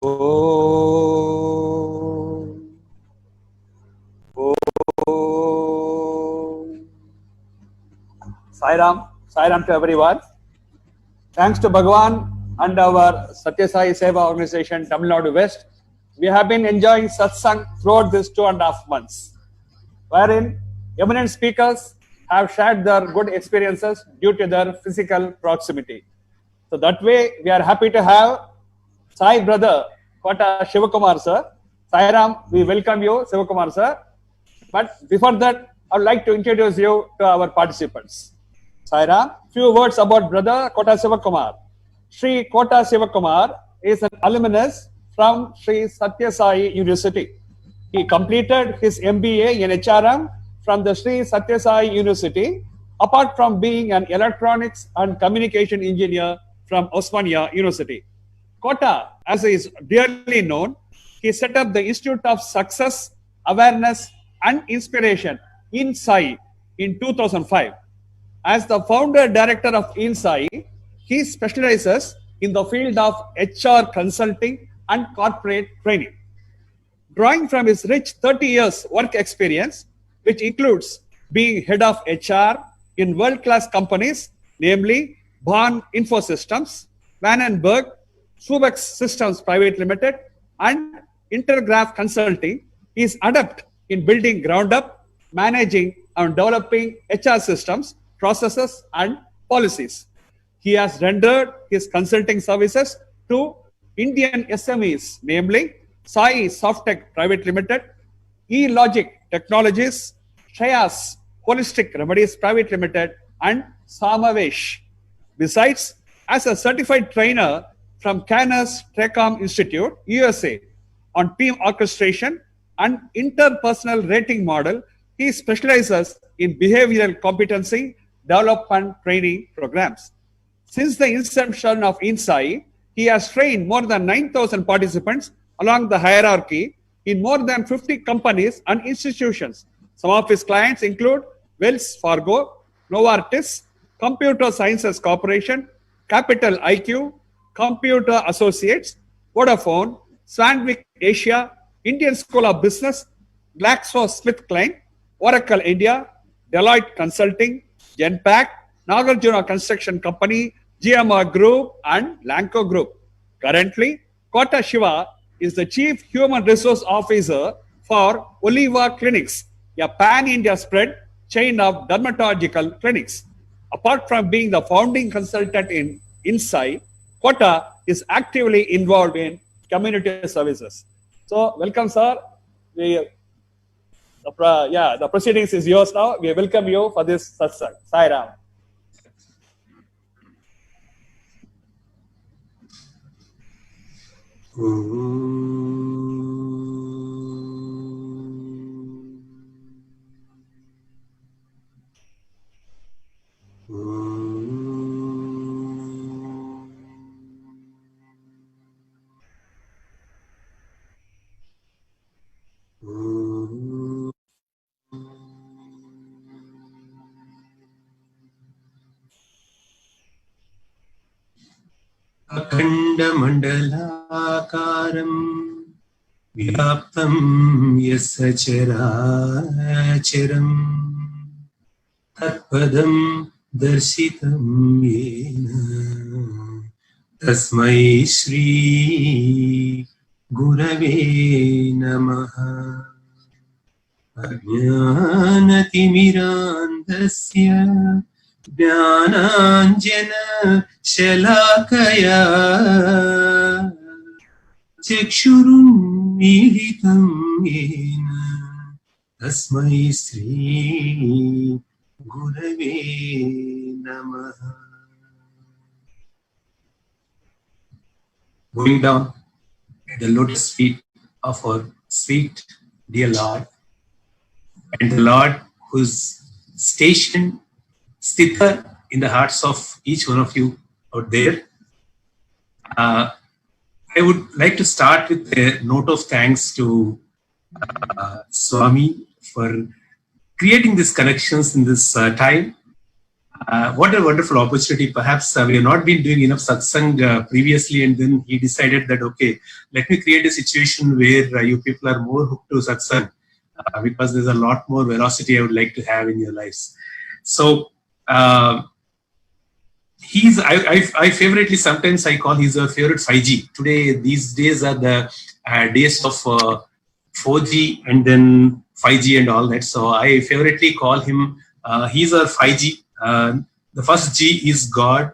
Om. Sairam, Sairam to everyone. Thanks to Bhagwan and our Sathya Sai Seva Organization, Tamil Nadu West, we have been enjoying Satsangh throughout these 2.5 months, wherein eminent speakers have shared their good experiences due to their physical proximity. So that way, we are happy to have Sai brother, Kota Sivakumar sir. Sairam, we welcome you, Sivakumar sir. But before that, I would like to introduce you to our participants. Sairam, few words about brother Kota Sivakumar. Shri Kota Siva Kumar is an alumnus from Sri Sathya Sai University. He completed his MBA in HRM from the Sri Sathya Sai University, apart from being an electronics and communication engineer from Osmania University. Kota, as is dearly known, he set up the Institute of Success, Awareness and Inspiration, INSAI, in 2005. As the founder director of INSAI, he specializes in the field of HR consulting and corporate training. Drawing from his rich 30 years work experience, which includes being head of HR in world-class companies, namely Bhagwan Infosystems, Vandenberg, Subex Systems Private Limited, and Intergraph Consulting, he is adept in building ground-up, managing and developing HR systems, processes, and policies. He has rendered his consulting services to Indian SMEs, namely Sai Softtech Private Limited, eLogic Technologies, Shreyas Holistic Remedies Private Limited, and Samavesh. Besides, as a certified trainer from Cannes Trecom Institute, USA, on team orchestration and interpersonal rating model, he specializes in behavioral competency development training programs. Since the inception of INSAI, he has trained more than 9,000 participants along the hierarchy in more than 50 companies and institutions. Some of his clients include Wells Fargo, Novartis, Computer Sciences Corporation, Capital IQ, Computer Associates, Vodafone, Sandvik Asia, Indian School of Business, GlaxoSmithKline, Oracle India, Deloitte Consulting, Genpact, Nagarjuna Construction Company, GMR Group, and Lanco Group. Currently, Kota Shiva is the Chief Human Resource Officer for Oliva Clinics, a pan-India spread chain of dermatological clinics. Apart from being the founding consultant in INSAI, Kota is actively involved in community services. So, welcome, sir. The proceedings is yours now. We welcome you for this satsang. Sairam. अखण्डमण्डलाकारं व्याप्तं यस्य चराचरं तत्पदं दर्शितं येन तस्मै श्री गुरवे नमः। अज्ञानतिमिरान्धस्य ज्ञानाञ्जन शलाकया चक्षुरुन्मीलितं येन तस्मै श्री गुरवे नमः। Going down at the lotus feet of our sweet dear Lord, and the Lord who's stationed Sthita in the hearts of each one of you out there. I would like to start with a note of thanks to Swami for creating these connections in this time. What a wonderful opportunity. Perhaps we have not been doing enough satsang previously, and then he decided that, okay, let me create a situation where you people are more hooked to satsang because there's a lot more velocity I would like to have in your lives. So, I favorably sometimes I call he's a favorite 5G. Today, these days are the days of 4G and then 5G and all that. So I favorably call him, he's our 5G. The first G is God.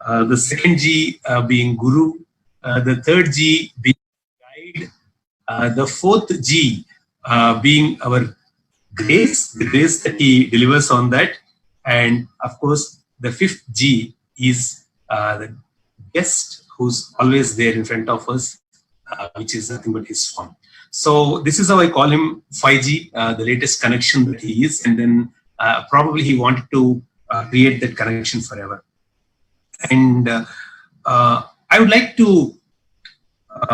The second G being Guru. The third G being guide. The fourth G being our grace, the grace that he delivers on that. And of course, the fifth G is the guest who's always there in front of us, which is nothing but his form. So this is how I call him 5G, the latest connection that he is. And then probably he wanted to create that connection forever. And I would like to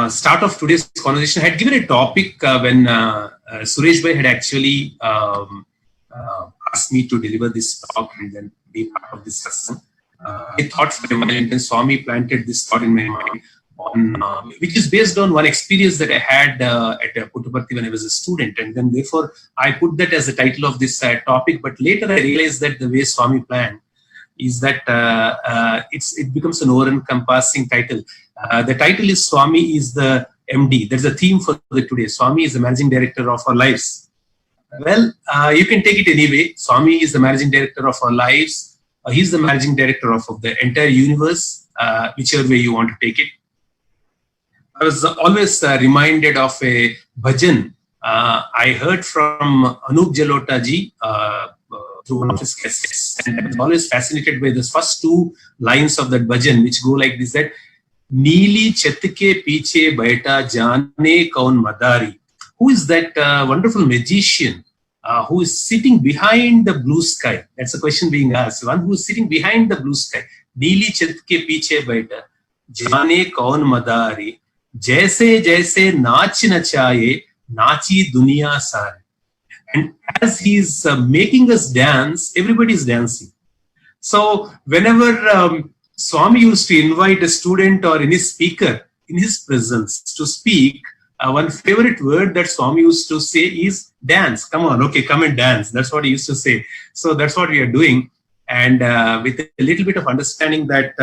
start off today's conversation. I had given a topic when Suresh Bhai had actually asked me to deliver this talk and then be part of this session. I thought for a while, and then Swami planted this thought in my mind, on, which is based on one experience that I had at Puttaparthi when I was a student. And then therefore, I put that as the title of this topic. But later I realized that the way Swami planned is that it becomes an over-encompassing title. The title is Swami is the MD. There's a theme for today. Swami is the managing director of our lives. Well, you can take it anyway. Swami is the managing director of our lives. He's the managing director of the entire universe, whichever way you want to take it. I was always reminded of a bhajan I heard from Anup Jalota ji through one of his cassettes. And I was always fascinated by the first two lines of that bhajan, which go like this, that Neeli chat ke piche baita jaane kaun madari. Who is that wonderful magician who is sitting behind the blue sky? That's the question being asked. One who is sitting behind the blue sky. Neeli chat ke piche baita jaane kaun madari. Jaise jaise naach nachaye nachi duniya sare. And as he's making us dance, everybody is dancing. So whenever Swami used to invite a student or any speaker in his presence to speak, one favorite word that Swami used to say is dance. Come on, okay, come and dance. That's what he used to say. So that's what we are doing. And with a little bit of understanding that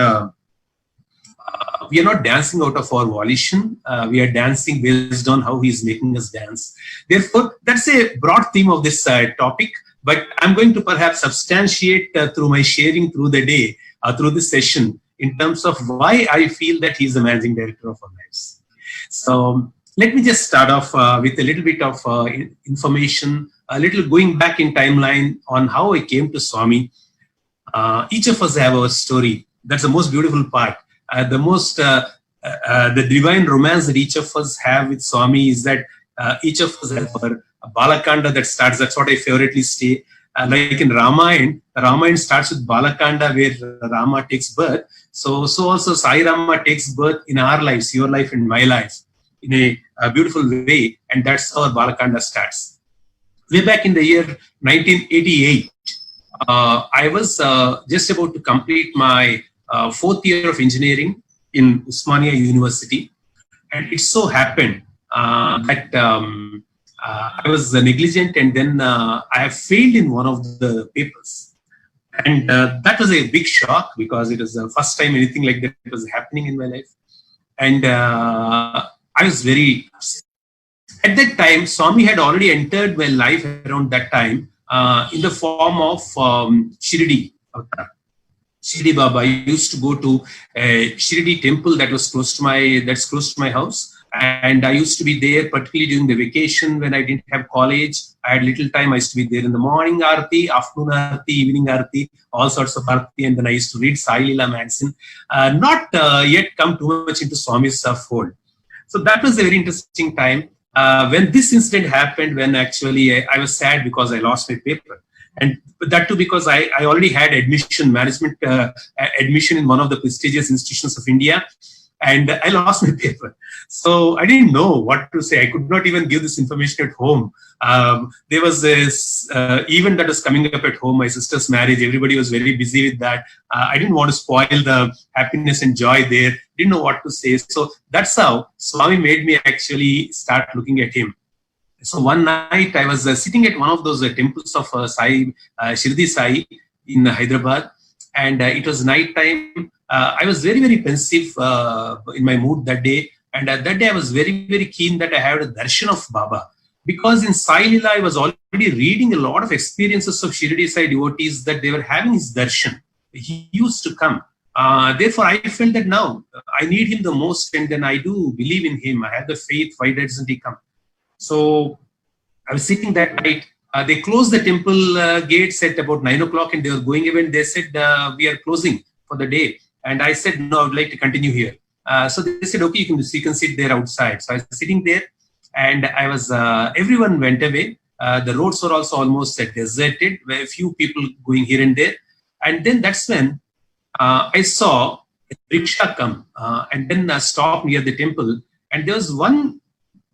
we are not dancing out of our volition. We are dancing based on how he is making us dance. Therefore, that's a broad theme of this topic. But I'm going to perhaps substantiate through my sharing through the day, through this session, in terms of why I feel that he's the managing director of our lives. So let me just start off with a little bit of information, a little going back in timeline on how I came to Swami. Each of us have our story. That's the most beautiful part. The divine romance that each of us have with Swami is that each of us have our Balakanda that starts. That's what I favorably say. Like in Ramayana starts with Balakanda where Rama takes birth. So also Sai Rama takes birth in our lives, your life and my life, in a beautiful way. And that's how Balakanda starts. Way back in the year 1988, I was just about to complete my fourth year of engineering in Osmania University. And it so happened that I was negligent, and then I have failed in one of the papers. And that was a big shock because it was the first time anything like that was happening in my life. And I was very upset. At that time, Swami had already entered my life around that time in the form of Shirdi. Shirdi Baba. I used to go to a Shirdi temple that was close to my house. And I used to be there, particularly during the vacation when I didn't have college. I had little time. I used to be there in the morning Aarti, afternoon Aarti, evening Aarti, all sorts of Aarti. And then I used to read Sai Leela magazine. Not yet come too much into Swami's fold. So that was a very interesting time. When this incident happened, when actually I was sad because I lost my paper. And that too because I already had admission in one of the prestigious institutions of India. and I lost my paper. So I didn't know what to say. I could not even give this information at home. There was this event that was coming up at home, my sister's marriage. Everybody was very busy with that. I didn't want to spoil the happiness and joy there. Didn't know what to say. So that's how Swami made me actually start looking at him. So one night I was sitting at one of those temples of Shirdi Sai in Hyderabad, and it was night time. I was very, very pensive in my mood that day. And that day I was very, very keen that I had a darshan of Baba. Because in Sai Lila, I was already reading a lot of experiences of Shirdi Sai devotees that they were having his darshan. He used to come. Therefore, I felt that now I need him the most, and then I do believe in him. I have the faith. Why doesn't he come? So I was sitting that night. They closed the temple gates at about 9 o'clock, and they were going away. And they said, we are closing for the day. And I said, no, I would like to continue here. So they said, okay, you can sit there outside. So I was sitting there, and I was, everyone went away. The roads were also almost deserted, where a few people going here and there. And then that's when I saw a rickshaw come and then stop near the temple. And there was one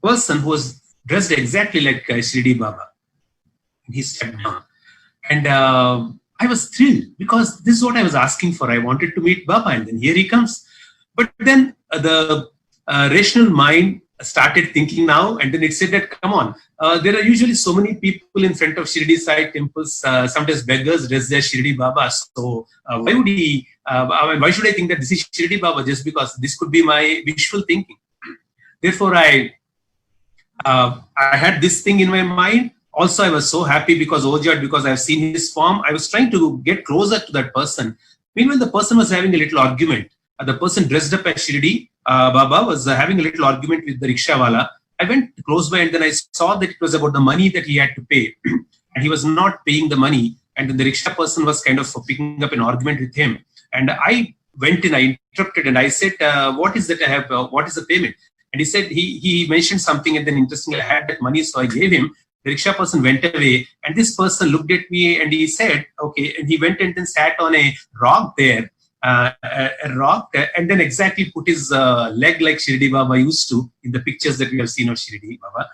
person who was dressed exactly like Shirdi Baba. And he stepped down. And I was thrilled because this is what I was asking for. I wanted to meet Baba, and then here he comes. But then the rational mind started thinking now, and then it said that, come on, there are usually so many people in front of Shirdi Sai temples, sometimes beggars dressed as Shirdi Baba. So why would he, why should I think that this is Shirdi Baba just because this could be my wishful thinking? Therefore, I had this thing in my mind. Also, I was so happy because overjoyed because I've seen his form. I was trying to get closer to that person. Meanwhile, the person was having a little argument. The person dressed up as Shirdi Baba was having a little argument with the rickshawala. I went close by, and then I saw that it was about the money that he had to pay. And he was not paying the money. And then the rickshaw person was kind of picking up an argument with him. And I went in, I interrupted, and I said, what is that I have? What is the payment? And he said, he mentioned something, and then interestingly, I had that money, so I gave him. The rickshaw person went away, and this person looked at me and he said, okay, and he went and then sat on a rock there, a rock, and then exactly put his leg like Shirdi Baba used to in the pictures that we have seen of Shirdi Baba.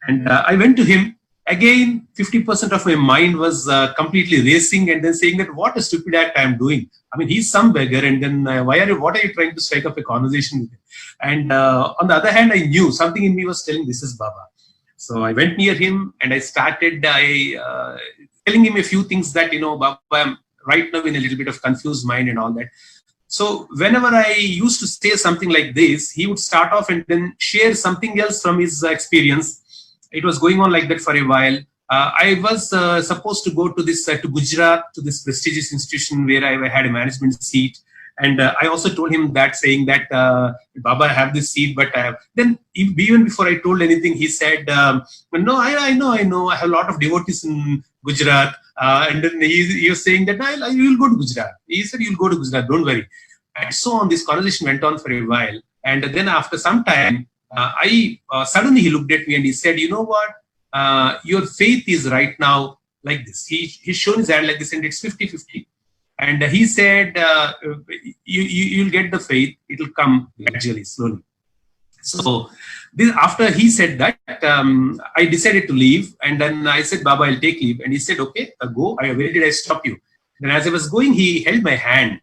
And I went to him. Again, 50% of my mind was completely racing and then saying that what a stupid act I am doing. I mean, he's some beggar, and then what are you trying to strike up a conversation with him? And on the other hand, I knew something in me was telling this is Baba. So I went near him and I started telling him a few things that, Baba, I'm right now in a little bit of confused mind and all that. So whenever I used to say something like this, he would start off and then share something else from his experience. It was going on like that for a while. I was supposed to go to this to Gujarat, to this prestigious institution where I had a management seat. And I also told him that, saying that, Baba, I have this seat, but then even before I told anything, he said, no, I know. I have a lot of devotees in Gujarat. And then he was saying that, you will go to Gujarat. He said, you'll go to Gujarat, don't worry. And so on, this conversation went on for a while. And then after some time, suddenly he looked at me and he said, you know what? Your faith is right now like this. He's shown his hand like this, and it's 50-50. And he said, you'll get the faith. It'll come gradually, slowly. So after he said that, I decided to leave. And then I said, Baba, I'll take leave. And he said, okay, go. Where did I stop you? Then as I was going, he held my hand.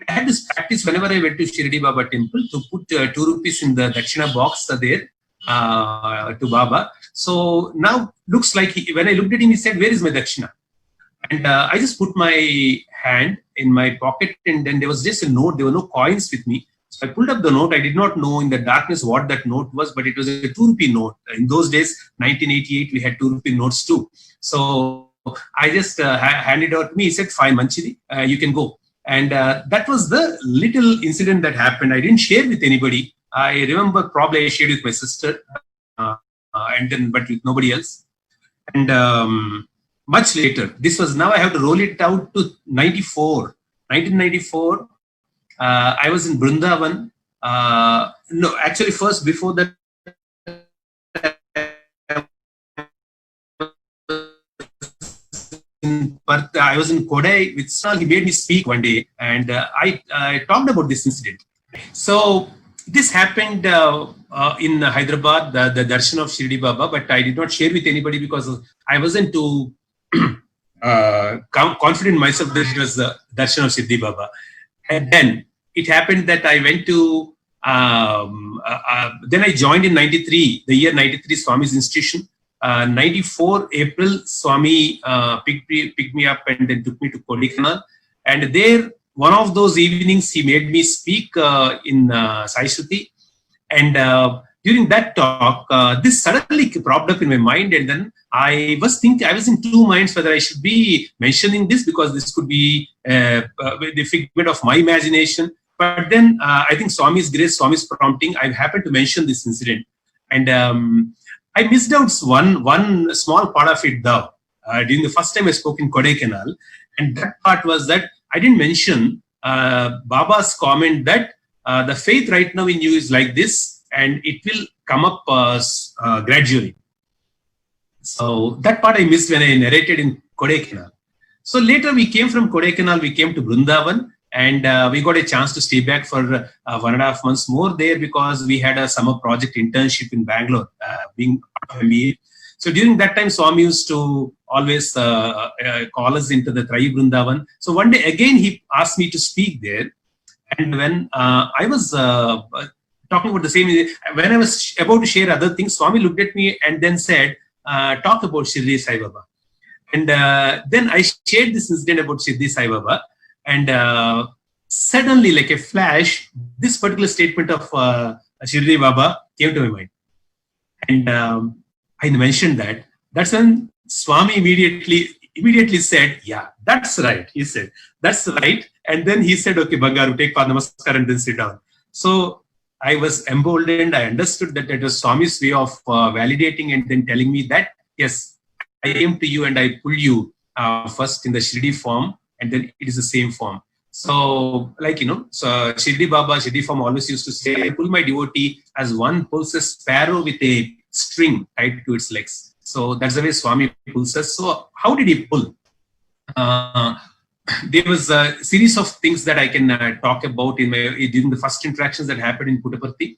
I had this practice whenever I went to Shirdi Baba temple to put 2 rupees in the Dakshina box there to Baba. So now looks like when I looked at him, he said, where is my Dakshina? And I just put my hand in my pocket, and then there was just a note. There were no coins with me. So I pulled up the note. I did not know in the darkness what that note was, but it was a 2 rupee note. In those days, 1988, we had 2 rupee notes too. So I just handed it out to me. He said, fine, Manchidi, you can go. And that was the little incident that happened. I didn't share with anybody. I remember probably I shared with my sister, and then but with nobody else. And much later, this was, now I have to roll it out to 1994. I was in Brindavan. No, actually, first before that, I was in Kodai with Satsangh. He made me speak one day, and I talked about this incident. So this happened in Hyderabad, the darshan of Shirdi Baba, but I did not share with anybody because I wasn't too confident myself that it was the darshan of Shirdi Baba. And then it happened that I went to, then I joined in 93, the year 93, Swami's institution. 94 April, Swami picked me up and then took me to Kodaikanal. And there, one of those evenings, he made me speak in Sai Shruti. And during that talk, this suddenly propped up in my mind. And then I was thinking, I was in two minds whether I should be mentioning this because this could be the figment of my imagination. But then I think Swami's grace, Swami's prompting, I happened to mention this incident. And I missed out one small part of it though. During the first time I spoke in Kodaikanal. And that part was that I didn't mention Baba's comment that the faith right now in you is like this and it will come up gradually. So that part I missed when I narrated in Kodaikanal. So later we came from Kodaikanal, we came to Vrindavan and we got a chance to stay back for 1.5 months more there because we had a summer project internship in Bangalore, being part of MBA. So during that time, Swami used to always call us into the Trai Vrindavan. So one day again, he asked me to speak there. And when I was talking about the same, when I was about to share other things, Swami looked at me and then said, talk about Shirdi Sai Baba. And then I shared this incident about Shirdi Sai Baba. And suddenly, like a flash, this particular statement of Shirdi Baba came to my mind. And I mentioned that. That's when Swami immediately said, yeah, that's right. He said, that's right. And then he said, okay, Bangaru, take Namaskar and then sit down. So I was emboldened. I understood that it was Swami's way of validating and then telling me that, yes, I came to you and I pulled you first in the Shirdi form and then it is the same form. So like, so Shirdi Baba, Shirdi form always used to say, I pull my devotee as one pulls a sparrow with a string tied to its legs. So that's the way Swami pulls us. So how did he pull? There was a series of things that I can talk about during the first interactions that happened in Puttaparthi.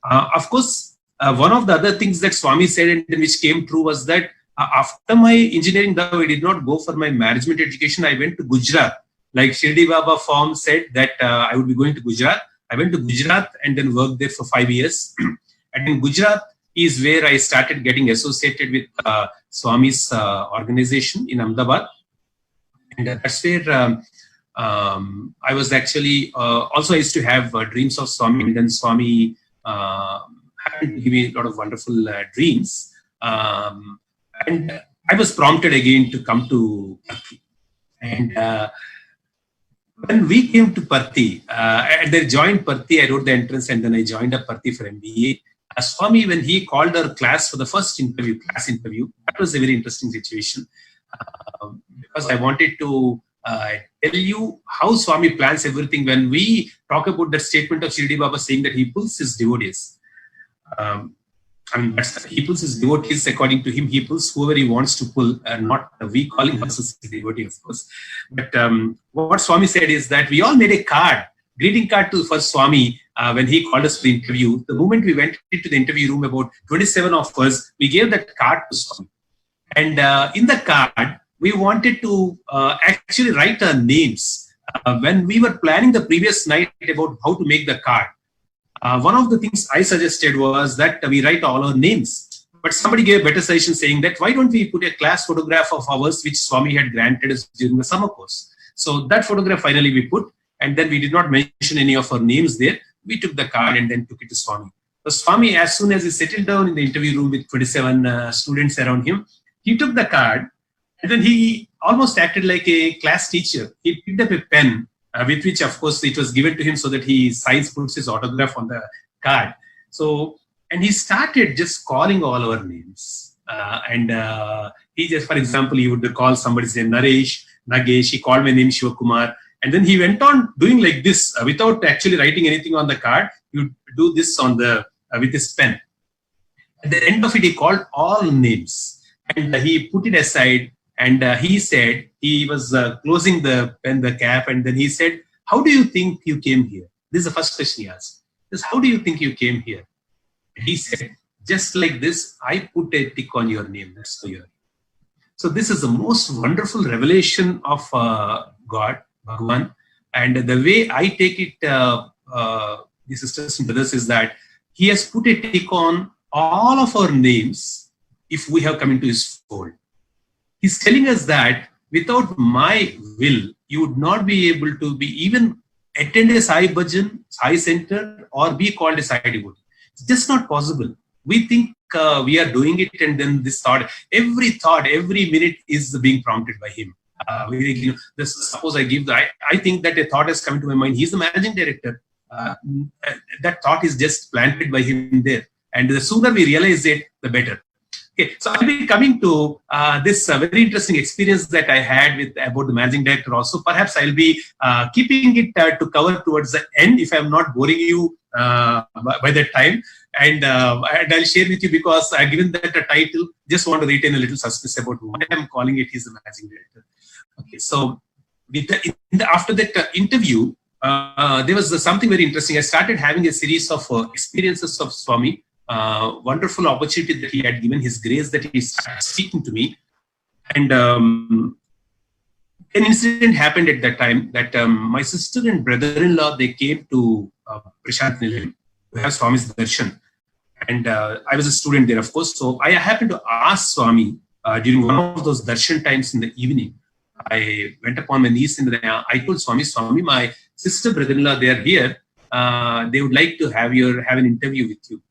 Of course, one of the other things that Swami said and which came true was that after my engineering, though I did not go for my management education, I went to Gujarat. Like Shirdi Baba form said that I would be going to Gujarat. I went to Gujarat and then worked there for 5 years. And in Gujarat is where I started getting associated with Swami's organization in Ahmedabad. And that's where I was actually, also I used to have dreams of Swami, and then Swami happened to give me a lot of wonderful dreams. And I was prompted again to come to Parthi. And when we came to Parthi, and then joined Parthi, I wrote the entrance and then I joined up Parthi for MBA. Swami, when he called our class for the first interview, class interview, that was a very interesting situation. Because I wanted to tell you how Swami plans everything when we talk about that statement of Shirdi Baba saying that he pulls his devotees. He pulls his devotees according to him. He pulls whoever he wants to pull, not we calling us as a devotee, of course. But what Swami said is that we all made a card, greeting card for Swami when he called us for the interview. The moment we went into the interview room, about 27 of us, we gave that card to Swami. And in the card, we wanted to actually write our names. When we were planning the previous night about how to make the card, one of the things I suggested was that we write all our names. But somebody gave a better suggestion saying that why don't we put a class photograph of ours which Swami had granted us during the summer course. So that photograph finally we put, and then we did not mention any of our names there. We took the card and then took it to Swami. So Swami, as soon as he settled down in the interview room with 27 students around him, he took the card and then he almost acted like a class teacher. He picked up a pen with which, of course, it was given to him so that he signs, puts his autograph on the card. So, and he started just calling all our names. He just, for example, he would call somebody, say Naresh, Nagesh. He called my name Sivakumar. And then he went on doing like this without actually writing anything on the card. He would do this on the with his pen. At the end of it, he called all names and he put it aside. And he said, he was closing the pen, the cap, and then he said, how do you think you came here? This is the first question he asked. He says, how do you think you came here? He said, just like this, I put a tick on your name. That's the year. So this is the most wonderful revelation of God, Bhagwan. And the way I take it, the sisters and brothers, is that he has put a tick on all of our names if we have come into his fold. He's telling us that without my will, you would not be able to be even attend a Sai Bhajan, Sai Center, or be called a Sai devotee. It's just not possible. We think we are doing it, and then this thought, every minute is being prompted by him. Suppose I give I think that a thought has come into my mind. He's the managing director. That thought is just planted by him there. And the sooner we realize it, the better. Okay, so I'll be coming to this very interesting experience that I had about the managing director also. Perhaps I'll be keeping it to cover towards the end if I'm not boring you by that time. And I'll share with you, because given that a title, just want to retain a little suspense about why I'm calling it. He's the managing director. Okay, so after that interview, there was something very interesting. I started having a series of experiences of Swami. Wonderful opportunity that he had given, his grace that he started speaking to me. And an incident happened at that time that my sister and brother-in-law, they came to Prashanthi Nilayam to have Swami's darshan. And I was a student there, of course. So I happened to ask Swami during one of those darshan times in the evening. I went upon my knees and I told Swami, my sister, brother-in-law, they are here. They would like to have an interview with you.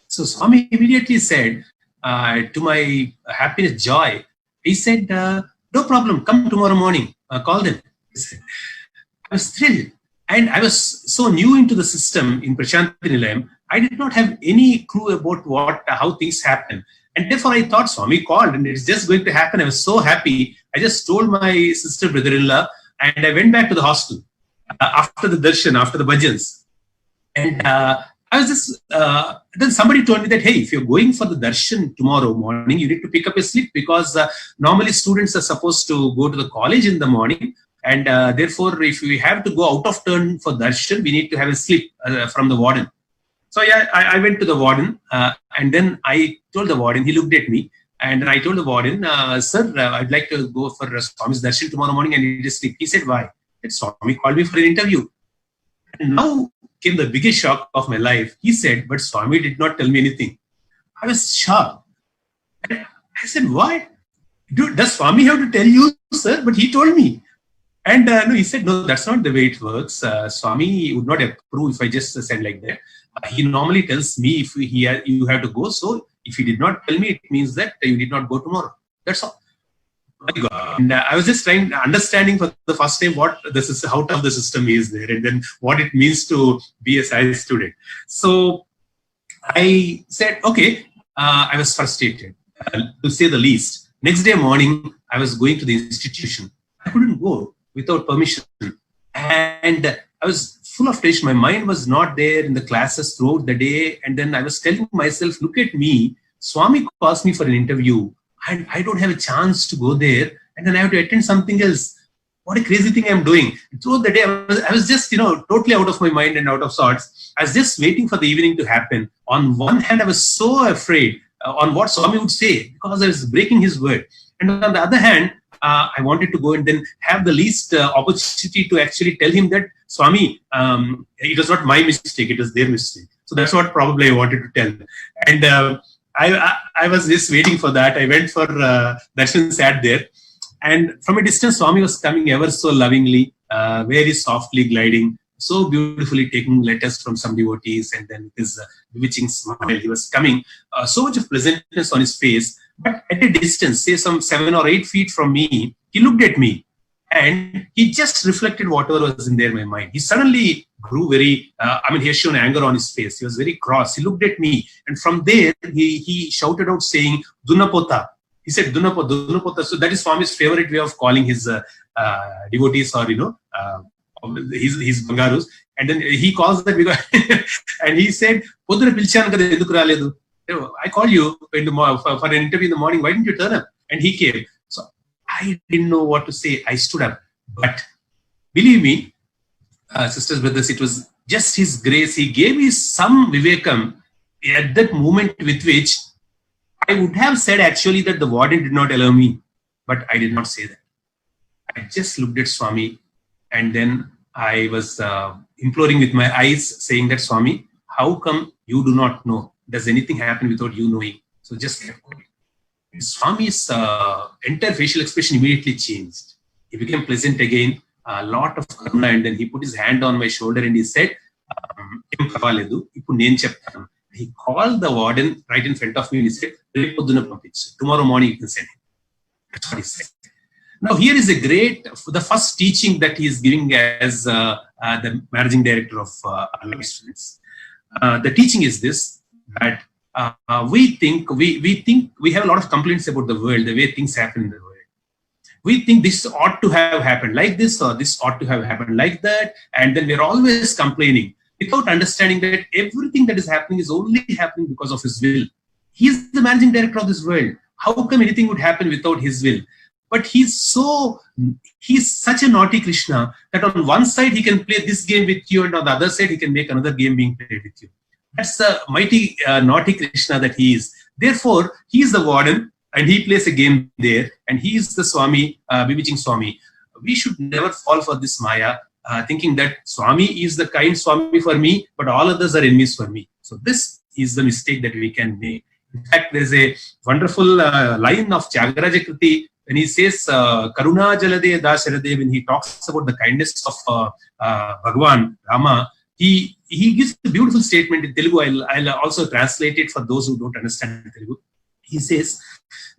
So Swami immediately said, to my happiness, joy, he said, no problem, come tomorrow morning, call them. I was thrilled. And I was so new into the system in Prashanthi Nilayam, I did not have any clue about how things happen. And therefore I thought Swami called and it's just going to happen. I was so happy. I just told my sister, brother-in-law, and I went back to the hostel after the darshan, after the bhajans. And I was just, then somebody told me that, hey, if you're going for the darshan tomorrow morning, you need to pick up a slip, because normally students are supposed to go to the college in the morning. And therefore, if we have to go out of turn for darshan, we need to have a slip from the warden. So yeah, I went to the warden and then I told the warden, he looked at me. And then I told the warden, sir, I'd like to go for Swami's darshan tomorrow morning and need a slip. He said, why? That Swami called me for an interview. And now came the biggest shock of my life. He said, but Swami did not tell me anything. I was shocked. And I said, why? Does Swami have to tell you, sir? But he told me. And no, he said, no, that's not the way it works. Swami would not approve if I just said like that. He normally tells me if you have to go. So if he did not tell me, it means that you did not go tomorrow. That's all. My God. And I was just understanding for the first time what how tough the system is there, and then what it means to be a science student. So I said, okay, I was frustrated, to say the least. Next day morning, I was going to the institution. I couldn't go without permission. And I was full of tension. My mind was not there in the classes throughout the day. And then I was telling myself, look at me. Swami calls me for an interview. And I don't have a chance to go there. And then I have to attend something else. What a crazy thing I'm doing. Throughout the day, I was just, totally out of my mind and out of sorts. I was just waiting for the evening to happen. On one hand, I was so afraid on what Swami would say, because I was breaking his word. And on the other hand, I wanted to go and then have the least opportunity to actually tell him that, Swami, it was not my mistake, it was their mistake. So that's what probably I wanted to tell. And I was just waiting for that. I went for darshan, sat there. And from a distance, Swami was coming ever so lovingly, very softly gliding, so beautifully taking letters from some devotees. And then his bewitching smile, he was coming, so much of pleasantness on his face. But at a distance, say some 7 or 8 feet from me, he looked at me and he just reflected whatever was in there in my mind. He suddenly grew very, he has shown anger on his face. He was very cross. He looked at me, and from there, he shouted out saying, Dunapota. He said, Dunapota. So that is Swami's favorite way of calling his devotees, or, his Bangarus. And then he calls that because, and he said, I called you for an interview in the morning. Why didn't you turn up? And he came. So I didn't know what to say. I stood up. But believe me, sisters, brothers, it was just his grace. He gave me some vivekam at that moment with which I would have said actually that the warden did not allow me, but I did not say that. I just looked at Swami, and then I was imploring with my eyes, saying that, Swami, how come you do not know? Does anything happen without you knowing? So just kept quiet. Swami's entire facial expression immediately changed. He became pleasant again, a lot of karuna, and then he put his hand on my shoulder and he said, he called the warden right in front of me and he said, tomorrow morning you can send him. That's what he said. Now here is a great, the first teaching that he is giving as the managing director of our students. The teaching is this, that we think we have a lot of complaints about the world, the way things happen in the world. We think this ought to have happened like this, or this ought to have happened like that, and then we're always complaining without understanding that everything that is happening is only happening because of his will. He is the managing director of this world. How come anything would happen without his will? But he's such a naughty Krishna that on one side he can play this game with you, and on the other side he can make another game being played with you. That's the mighty naughty Krishna that he is. Therefore, he is the warden and he plays a game there, and he is the Swami, bewitching Swami. We should never fall for this Maya, thinking that Swami is the kind Swami for me, but all others are enemies for me. So this is the mistake that we can make. In fact, there is a wonderful line of Tyagaraja Kriti when he says, Karuna Jalade Dasharade, when he talks about the kindness of Bhagwan, Rama, he gives a beautiful statement in Telugu. I'll also translate it for those who don't understand Telugu. He says,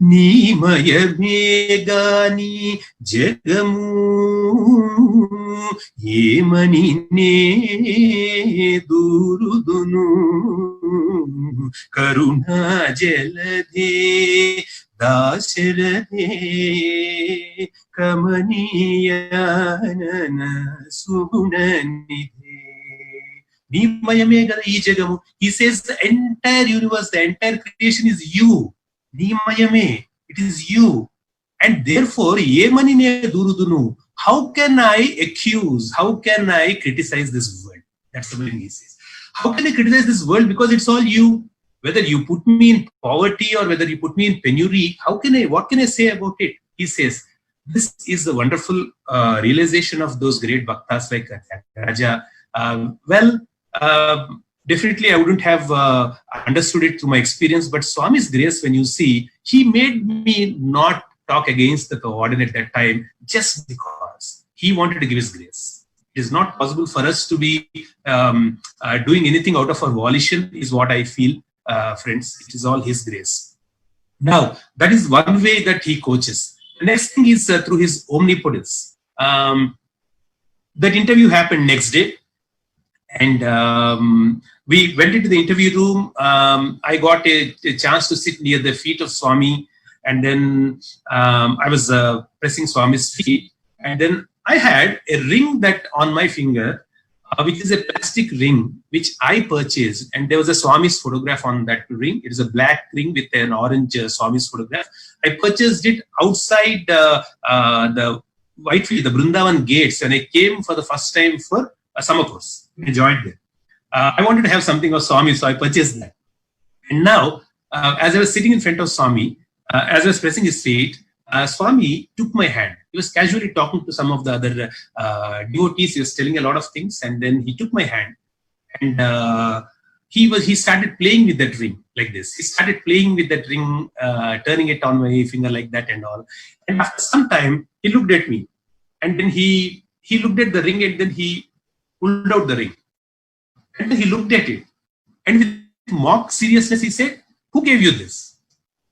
Nimaya Megani Jagamu Yemani Ne Durudunu Karuna Jalade Dasharade Kamaniyana Sunanide. He says the entire universe, the entire creation is you. Nimayame, it is you. And therefore, Yemanine Durudunu, how can I accuse, how can I criticize this world? That's the meaning he says. How can I criticize this world? Because it's all you. Whether you put me in poverty or whether you put me in penury, what can I say about it? He says, this is the wonderful realization of those great bhaktas like Raja. Definitely I wouldn't have understood it through my experience, but Swami's grace, when you see, he made me not talk against the warden at that time just because he wanted to give his grace. It is not possible for us to be doing anything out of our volition, is what I feel, friends. It is all his grace. Now, that is one way that he coaches. The next thing is through his omnipotence. That interview happened next day. And we went into the interview room. I got a chance to sit near the feet of Swami, and then I was pressing Swami's feet, and then I had a ring that on my finger, which is a plastic ring, which I purchased, and there was a Swami's photograph on that ring. It is a black ring with an orange Swami's photograph. I purchased it outside the Whitefield, the Brindavan gates, and I came for the first time for a summer course. I joined there. I wanted to have something of Swami, so I purchased that. And now, as I was sitting in front of Swami, as I was pressing his feet, Swami took my hand. He was casually talking to some of the other devotees. He was telling a lot of things, and then he took my hand, and he started playing with that ring like this. He started playing with that ring, turning it on my finger like that and all. And after some time, he looked at me, and then he looked at the ring, and then he pulled out the ring, and then he looked at it, and with mock seriousness he said, "Who gave you this?"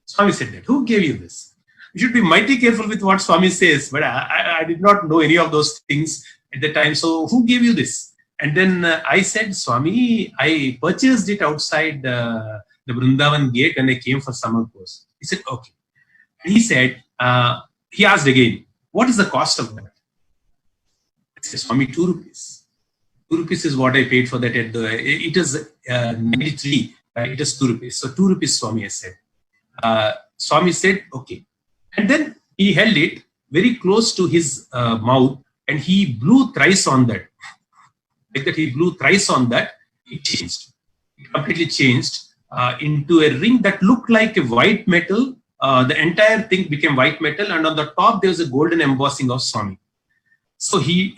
Swami said that. "Who gave you this?" You should be mighty careful with what Swami says, but I did not know any of those things at the time. So who gave you this? And then I said, "Swami, I purchased it outside the Brindavan gate when I came for summer course." He said, "Okay." And he said, he asked again, "What is the cost of that?" I said, "Swami, 2 rupees. 2 rupees is what I paid for that. It is 93. It is 2 rupees. So 2 rupees, Swami," I said. Swami said, "Okay." And then he held it very close to his mouth, and he blew thrice on that. like that he blew thrice on that, it changed. It completely changed into a ring that looked like a white metal. The entire thing became white metal, and on the top there was a golden embossing of Swami. So he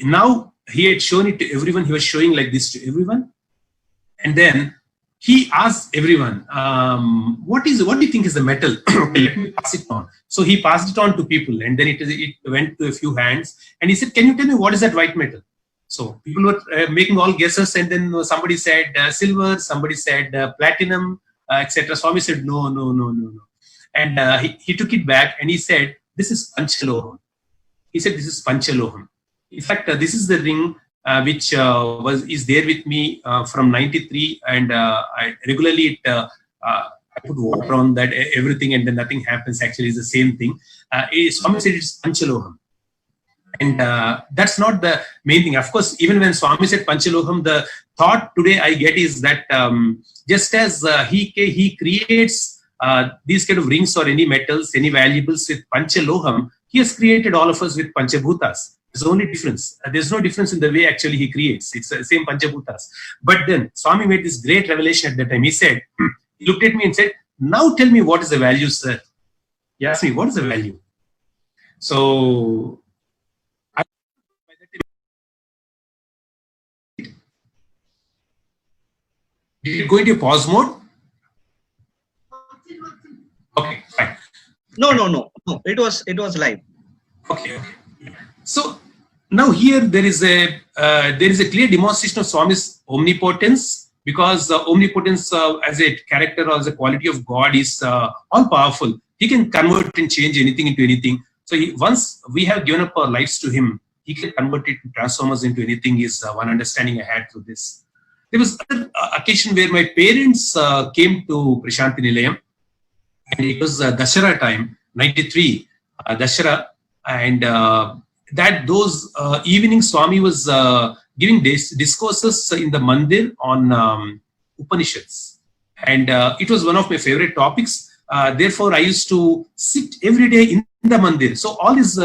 had shown it to everyone. He was showing like this to everyone, and then he asked everyone, what do you think is the metal? Okay, let me pass it on. So he passed it on to people, and then it went to a few hands, and he said, can you tell me what is that white metal? So people were making all guesses, and then somebody said silver, somebody said platinum, etc. Swami said, no. And he took it back and he said, this is Panchaloham. He said, this is Panchaloham. In fact, this is the ring which is there with me from 93, and I regularly I put water on that, everything, and then nothing happens. Actually, it's the same thing. Swami said it's Panchaloham. And that's not the main thing. Of course, even when Swami said Panchaloham, the thought today I get is that just as he creates these kind of rings or any metals, any valuables with Panchaloham, he has created all of us with Panchabhutas. There's only difference. There's no difference in the way actually he creates. It's the same Panchabhutas. But then Swami made this great revelation at that time. He said, he looked at me and said, now tell me what is the value, sir. He asked me, what is the value? So, did it go into pause mode? Okay, fine. No. It was live. Okay. So now here there is a clear demonstration of Swami's omnipotence, because omnipotence as a character or as a quality of God is all powerful. He can convert and change anything into anything. So once we have given up our lives to him, he can convert it and transform us into anything. Is one understanding I had through this. There was an occasion where my parents came to Prashanthi Nilayam, and it was Dashara time, 93, Dashara, and those evenings Swami was giving discourses in the mandir on Upanishads, and it was one of my favorite topics. Therefore, I used to sit every day in the mandir. So all his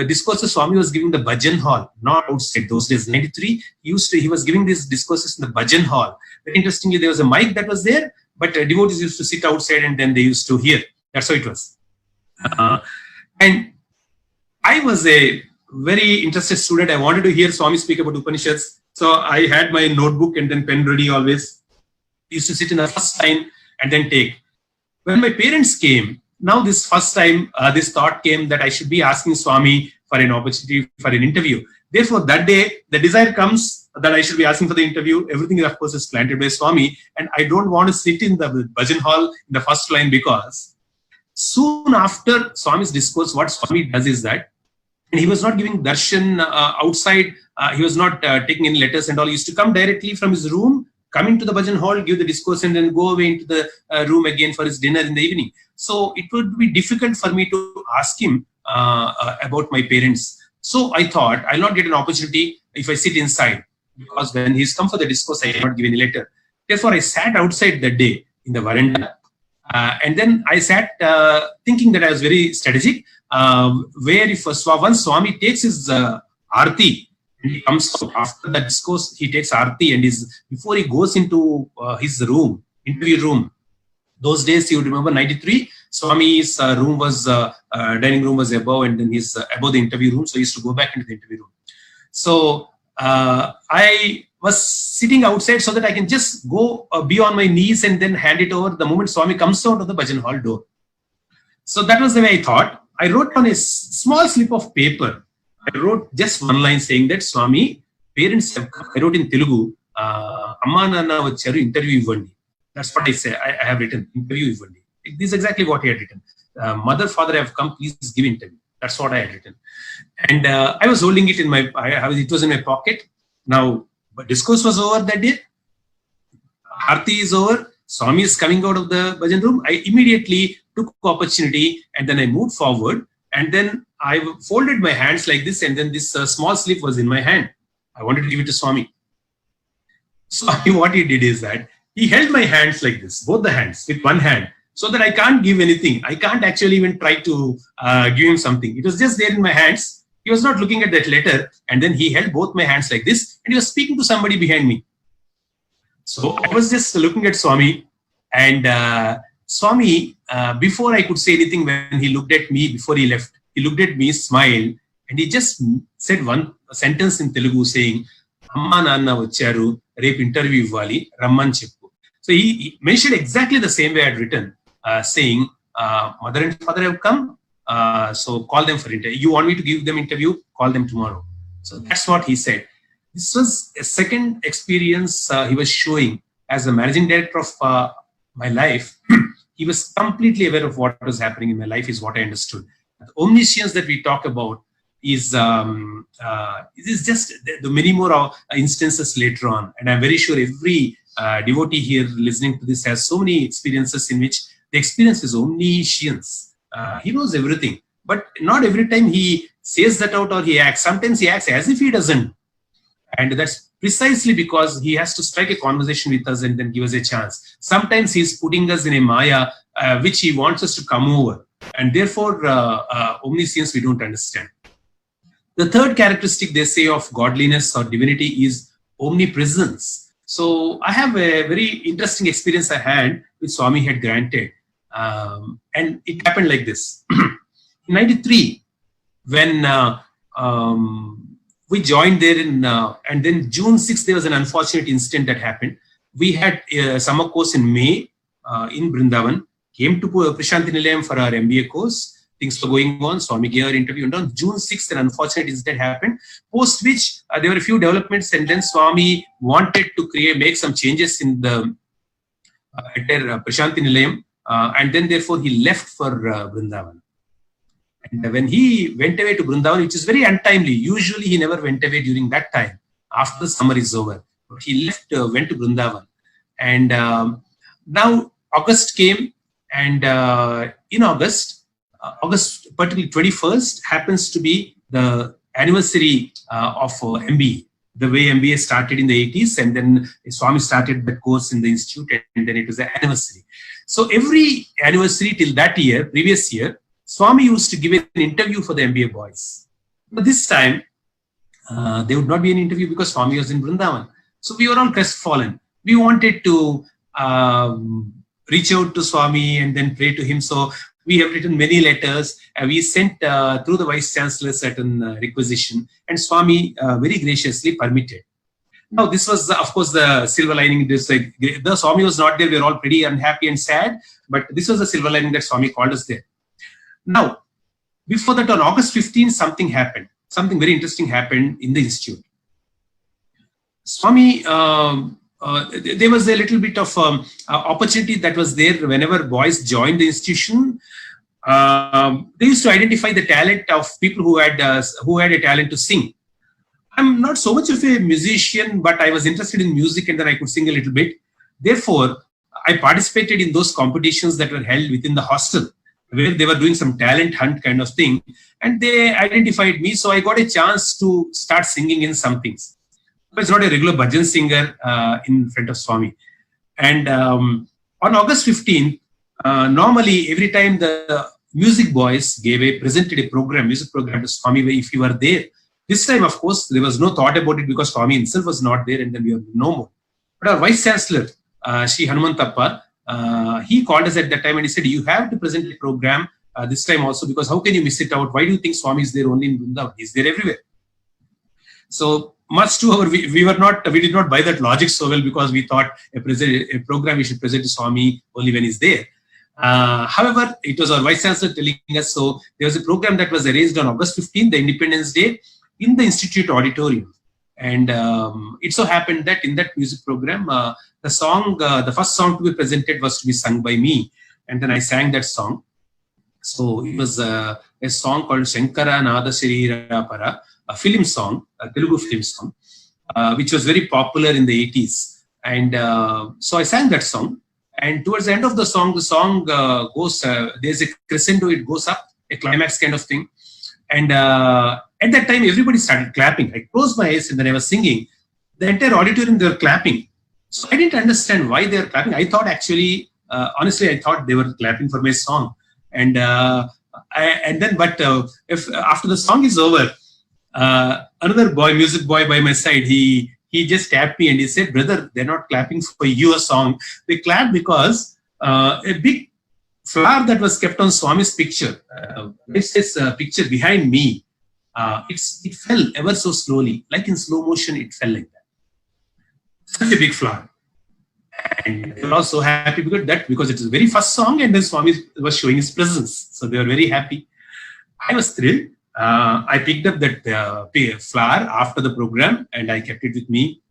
discourses Swami was giving the Bhajan hall, not outside. Those days, 93, he was giving these discourses in the Bhajan hall. Very interestingly, there was a mic that was there, but devotees used to sit outside and then they used to hear. That's how it was. And I was a very interested student. I wanted to hear Swami speak about Upanishads. So I had my notebook and then pen ready always. I used to sit in the first line and then take. When my parents came, now this first time, this thought came that I should be asking Swami for an opportunity for an interview. Therefore, that day, the desire comes that I should be asking for the interview. Everything, of course, is planted by Swami. And I don't want to sit in the Bhajan hall in the first line, because soon after Swami's discourse, what Swami does is that, and he was not giving darshan outside. He was not taking any letters and all. He used to come directly from his room, come into the Bhajan hall, give the discourse, and then go away into the room again for his dinner in the evening. So it would be difficult for me to ask him about my parents. So I thought I'll not get an opportunity if I sit inside, because when he's come for the discourse, I cannot give any letter. Therefore, I sat outside that day in the veranda. And then I sat thinking that I was very strategic, where if once Swami takes his arti, and he comes out after the discourse, he takes arti, and before he goes into his room, interview room. Those days, you remember 93, Swami's room was, dining room was above, and then he's above the interview room. So he used to go back into the interview room. So I was sitting outside so that I can just go be on my knees and then hand it over the moment Swami comes out of the Bhajan hall door. So that was the way I thought. I wrote on a small slip of paper. I wrote just one line saying that Swami, parents have come. I wrote in Telugu, Amma Nana vacharu interview ivvandi. That's what I say. I have written, interview ivvandi. This is exactly what he had written. Mother, father have come, please give interview. That's what I had written. And I was holding it in my, it was in my pocket. Now, but discourse was over that day. Aarti is over. Swami is coming out of the Bhajan room. I immediately took opportunity and then I moved forward. And then I folded my hands like this, and then this small slip was in my hand. I wanted to give it to Swami. Swami, what he did is that he held my hands like this, both the hands, with one hand, so that I can't give anything. I can't actually even try to give him something. It was just there in my hands. He was not looking at that letter. And then he held both my hands like this. and he was speaking to somebody behind me. So I was just looking at Swami, and Swami, before I could say anything, when he looked at me before he left, he looked at me, smiled, and he just said one sentence in Telugu saying, "Amma Nanna vacharu, repu interview ivvali, ramman cheppu." So he mentioned exactly the same way I had written, saying, "Mother and father have come, so call them for interview. You want me to give them interview? Call them tomorrow." So that's what he said. This was a second experience he was showing as the managing director of my life. He was completely aware of what was happening in my life, is what I understood. The omniscience that we talk about is just the many more instances later on. And I'm very sure every devotee here listening to this has so many experiences in which the experience is omniscience. He knows everything, but not every time he says that out or he acts. Sometimes he acts as if he doesn't. And that's precisely because he has to strike a conversation with us and then give us a chance. Sometimes he's putting us in a maya, which he wants us to come over. And therefore, omniscience we don't understand. The third characteristic they say of godliness or divinity is omnipresence. So I have a very interesting experience I had which Swami had granted. And it happened like this. In 93, when we joined there and then June 6th, there was an unfortunate incident that happened. We had a summer course in May in Vrindavan, came to Prashanthi Nilayam for our MBA course. Things were going on. Swami gave our interview. And on June 6th, an unfortunate incident happened, post which there were a few developments, and then Swami wanted to make some changes in the Prashanthi Nilayam, and then therefore he left for Vrindavan. And when he went away to Vrindavan, which is very untimely, usually he never went away during that time, after the summer is over. But he left, went to Vrindavan. And now August came, and in August, particularly 21st, happens to be the anniversary of MBA. The way MBA started in the 80s, and then Swami started that course in the institute, and then it was the anniversary. So every anniversary till that year, previous year, Swami used to give an interview for the MBA boys. But this time, there would not be an interview because Swami was in Vrindavan. So we were all crestfallen. We wanted to reach out to Swami and then pray to him. So we have written many letters. We sent through the Vice Chancellor certain requisition, and Swami very graciously permitted. Now, this was, of course, the silver lining. The Swami was not there. We were all pretty unhappy and sad, but this was the silver lining that Swami called us there. Now, before that, on August 15, something happened. Something very interesting happened in the institute. Swami, there was a little bit of opportunity that was there whenever boys joined the institution. They used to identify the talent of people who had a talent to sing. I'm not so much of a musician, but I was interested in music, and then I could sing a little bit. Therefore, I participated in those competitions that were held within the hostel, where they were doing some talent hunt kind of thing, and they identified me. So I got a chance to start singing in some things. I was not a regular bhajan singer in front of Swami. And on August 15th, normally every time the music boys presented a music program to Swami, if he were there. This time, of course, there was no thought about it because Swami himself was not there, and then we were no more. But our Vice Chancellor, Shri Hanumantappa, he called us at that time and he said, "You have to present a program this time also, because how can you miss it out? Why do you think Swami is there only in Vrindavan? He's there everywhere." So much to our, we did not buy that logic so well, because we thought a program we should present to Swami only when he's there. However, it was our Vice Chancellor telling us. So there was a program that was arranged on August 15th, the Independence Day, in the Institute auditorium. And it so happened that in that music program, the first song to be presented was to be sung by me. And then I sang that song. So it was a song called Shankara Nada Sharira Para, a film song, a Telugu film song, which was very popular in the 80s. And so I sang that song. And towards the end of the song goes, there's a crescendo, it goes up, a climax kind of thing. And at that time, everybody started clapping. I closed my eyes and then I was singing. The entire auditorium, they were clapping. So I didn't understand why they were clapping. I thought actually, honestly, I thought they were clapping for my song. And then, if after the song is over, Another boy, music boy by my side, he just tapped me and he said, "Brother, they're not clapping for your song. They clapped because a big flower that was kept on Swami's picture, this is a picture behind me. It fell ever so slowly, like in slow motion. It fell like that. Such a big flower." And they were all so happy because it was the very first song, and then Swami was showing his presence. So they were very happy. I was thrilled. I picked up that flower after the program and I kept it with me.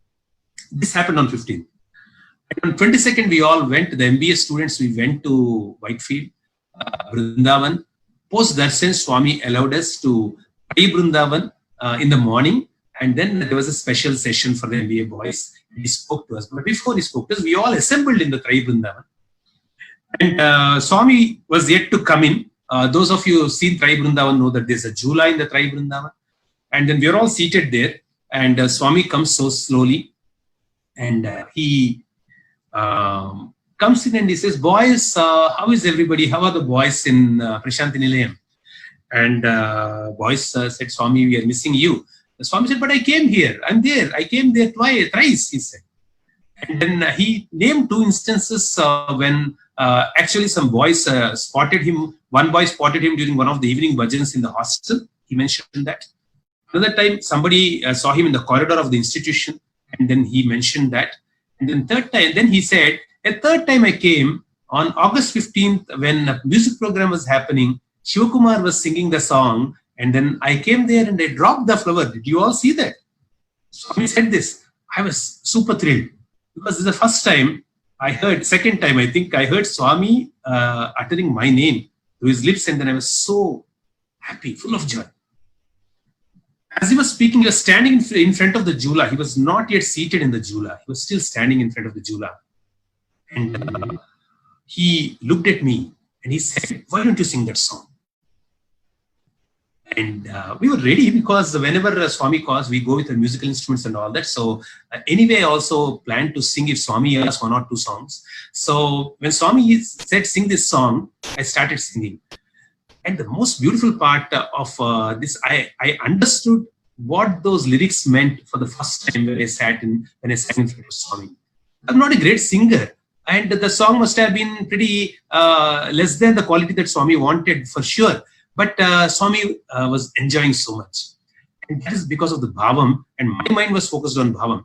This happened on 15th. And on 22nd, we all went, the MBA students, we went to Whitefield, Vrindavan. Post Darshan, Swami allowed us to pray Vrindavan in the morning. And then there was a special session for the MBA boys. He spoke to us. But before he spoke to us, we all assembled in the Trai Vrindavan. And Swami was yet to come in. Those of you who have seen Trai Vrindavan know that there's a Jula in the Trai Vrindavan. And then we are all seated there. And Swami comes so slowly. And he comes in and he says, "Boys, how is everybody? How are the boys in Prashanthi Nilayam?" And boys said, "Swami, we are missing you." The Swami said, "But I came here. I'm there. I came there thrice," he said. And then he named two instances when actually some boys spotted him. One boy spotted him during one of the evening bhajans in the hostel. He mentioned that. Another time, somebody saw him in the corridor of the institution. And then he mentioned that. And then third time, then he said, a third time I came on August 15th when a music program was happening. Sivakumar was singing the song. And then I came there and I dropped the flower. Did you all see that?" Swami said this. I was super thrilled because this is the first time I heard, second time I think I heard Swami uttering my name to his lips, and then I was so happy, full of joy. As he was speaking, he was standing in front of the Jula. He was not yet seated in the Jula. He was still standing in front of the Jula. And he looked at me and he said, "Why don't you sing that song?" And we were ready because whenever Swami calls, we go with the musical instruments and all that. So anyway, I also planned to sing if Swami asked 1 or 2 songs. So when Swami said, "Sing this song," I started singing. And the most beautiful part of this, I understood what those lyrics meant for the first time when I sang in front of Swami. I'm not a great singer. And the song must have been pretty less than the quality that Swami wanted for sure. But Swami was enjoying so much. And that is because of the bhavam. And my mind was focused on bhavam.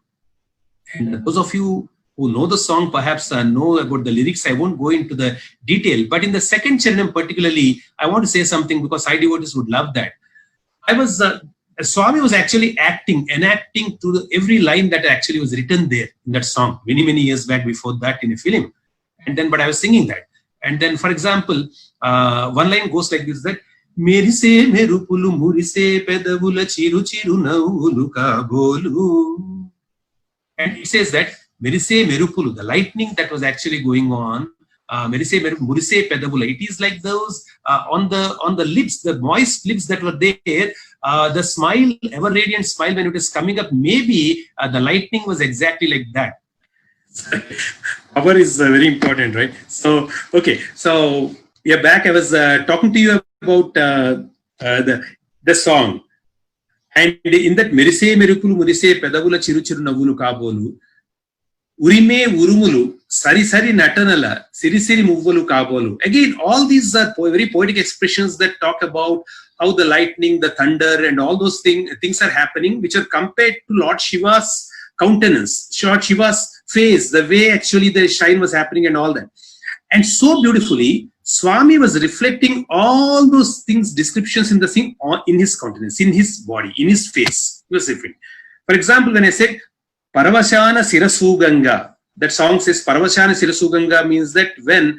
And those of you who know the song perhaps know about the lyrics. I won't go into the detail. But in the second charanam particularly, I want to say something because Sai devotees would love that. Swami was actually enacting to every line that actually was written there in that song many, many years back before that in a film. And then, but I was singing that. And then, for example, one line goes like this, that Merise merupulu murise pedavula chiru chiru naulu kabolu. And it says that Merise merupulu, the lightning that was actually going on, Merise murise pedavula. It is like those on the lips, the moist lips that were there. The smile, ever radiant smile when it was coming up, maybe the lightning was exactly like that. Power is very important, right? So, okay. So, yeah, back. I was talking to you about the song. And in that, Merise merupulu murise pedavula chiru chiru navulu kabolu. Urime urumulu, sari sari natanala, siri siri muvvalu kabolu. Again, all these are very poetic expressions that talk about how the lightning, the thunder, and all those things are happening, which are compared to Lord Shiva's countenance, Lord Shiva's face, the way actually the shine was happening and all that. And so beautifully, Swami was reflecting all those things, descriptions in the thing in his countenance, in his body, in his face. He was reflecting. For example, when I said, Paravashana Sirasu Ganga, that song says Paravashana Sirasu Ganga means that when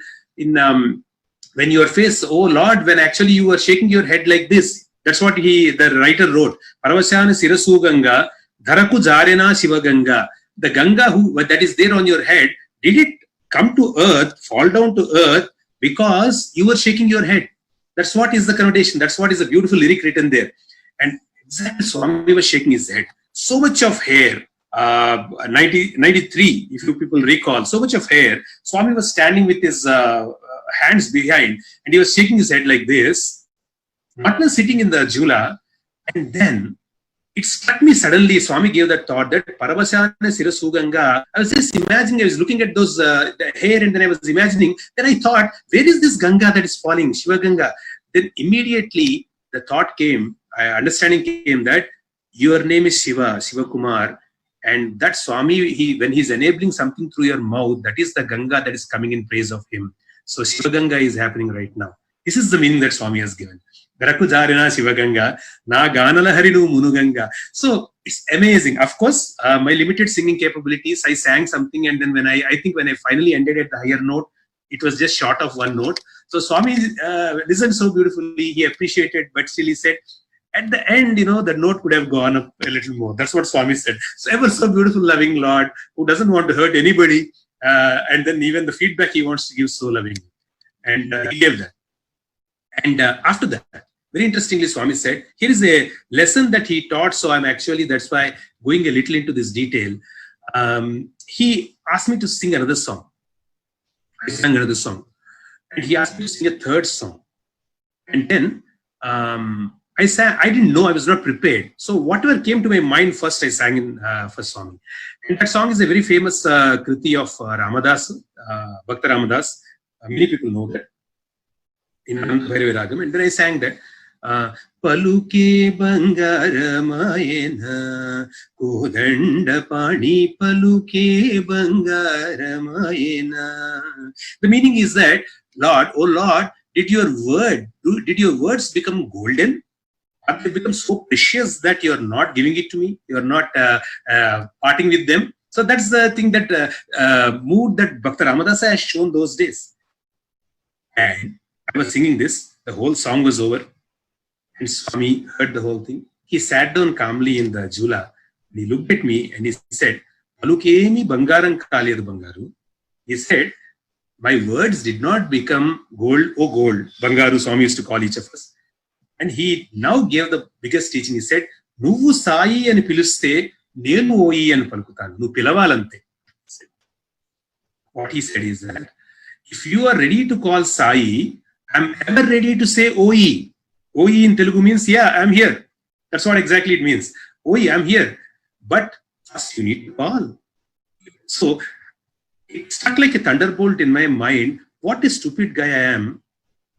your face, oh Lord, when actually you were shaking your head like this, that's what the writer wrote. Paravashana Sirasu Ganga, Dharaku Jarena Shiva Ganga. The Ganga that is there on your head, did it come to earth, fall down to earth because you were shaking your head? That's what is the connotation. That's what is the beautiful lyric written there. And exactly Swami was shaking his head. So much of hair. 93, if you people recall, so much of hair. Swami was standing with his hands behind and he was shaking his head like this. Butler sitting in the Jula, and then it struck me suddenly, Swami gave that thought that Paravasana Sirasu Ganga. I was just imagining, I was looking at those the hair, and then I was imagining, then I thought, where is this Ganga that is falling, Shiva Ganga? Then immediately the thought came, understanding came that your name is Shiva, Siva Kumar, and that Swami, when he's enabling something through your mouth, that is the Ganga that is coming in praise of him. So Shiva Ganga is happening right now. This is the meaning that Swami has given. Garaku Jarina Shiva Ganga, Na Ganala Harinu Munu Ganga. So it's amazing. Of course, my limited singing capabilities, I sang something, and then when I think when I finally ended at the higher note, it was just short of one note. So Swami listened so beautifully, he appreciated, but still he said, at the end, the note could have gone up a little more. That's what Swami said. So ever so beautiful, loving Lord, who doesn't want to hurt anybody, and then even the feedback he wants to give so lovingly. And he gave that. And after that, very interestingly, Swami said, here is a lesson that he taught. So that's why going a little into this detail. He asked me to sing another song. I sang another song. And he asked me to sing a third song. And then I didn't know, I was not prepared. So whatever came to my mind first, I sang in for Swami. And that song is a very famous kriti of Ramadas, Bhakta Ramadas. Many people know that. In Bhairavi Ragam. And then I sang that. Paluke Bangaramayena Kodanda Pani Paluke Bangaramayena. The meaning is that, Lord, oh Lord, did your words become golden? Have they become so precious that you're not giving it to me? You're not parting with them? So that's the thing, that mood that Bhakta Ramadasa has shown those days. And I was singing this, the whole song was over, and Swami heard the whole thing. He sat down calmly in the jula, and he looked at me and he said, Palukemi Bangaran Kaliyadu Bangaru. He said, my words did not become gold, oh gold. Bangaru Swami used to call each of us. And he now gave the biggest teaching. He said, Nuvu Sai and Piluste, Nenu Oi and Palkutan, Nu Pilavalante. What he said is that, if you are ready to call Sai, I'm ever ready to say Oi. Oi in Telugu means, yeah, I'm here. That's what exactly it means. Oi, I'm here. But first you need to call. So it struck like a thunderbolt in my mind. What a stupid guy I am.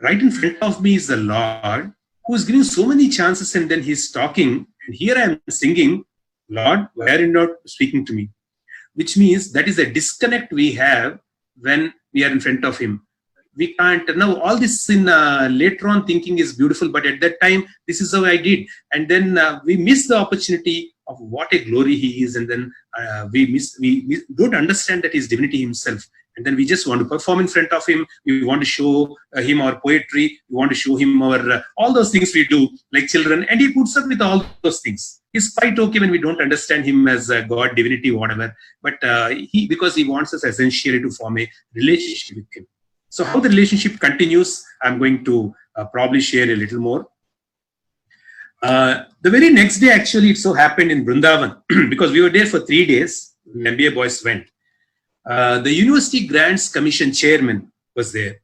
Right in front of me is the Lord, who is giving so many chances, and then he's talking. And here I am singing, Lord, why are you not speaking to me? Which means that is a disconnect we have when we are in front of him. We can't. Now all this in later on thinking is beautiful, but at that time this is how I did, and then we miss the opportunity of what a glory he is, and then we don't understand that he's divinity himself, and then we just want to perform in front of him. We want to show him our poetry. We want to show him our all those things we do like children, and he puts up with all those things. He's quite okay when we don't understand him as God, divinity, whatever, but because he wants us essentially to form a relationship with him. So how the relationship continues, I'm going to probably share a little more. The very next day, actually, it so happened in Vrindavan, because we were there for 3 days, MBA boys went. The University Grants Commission chairman was there.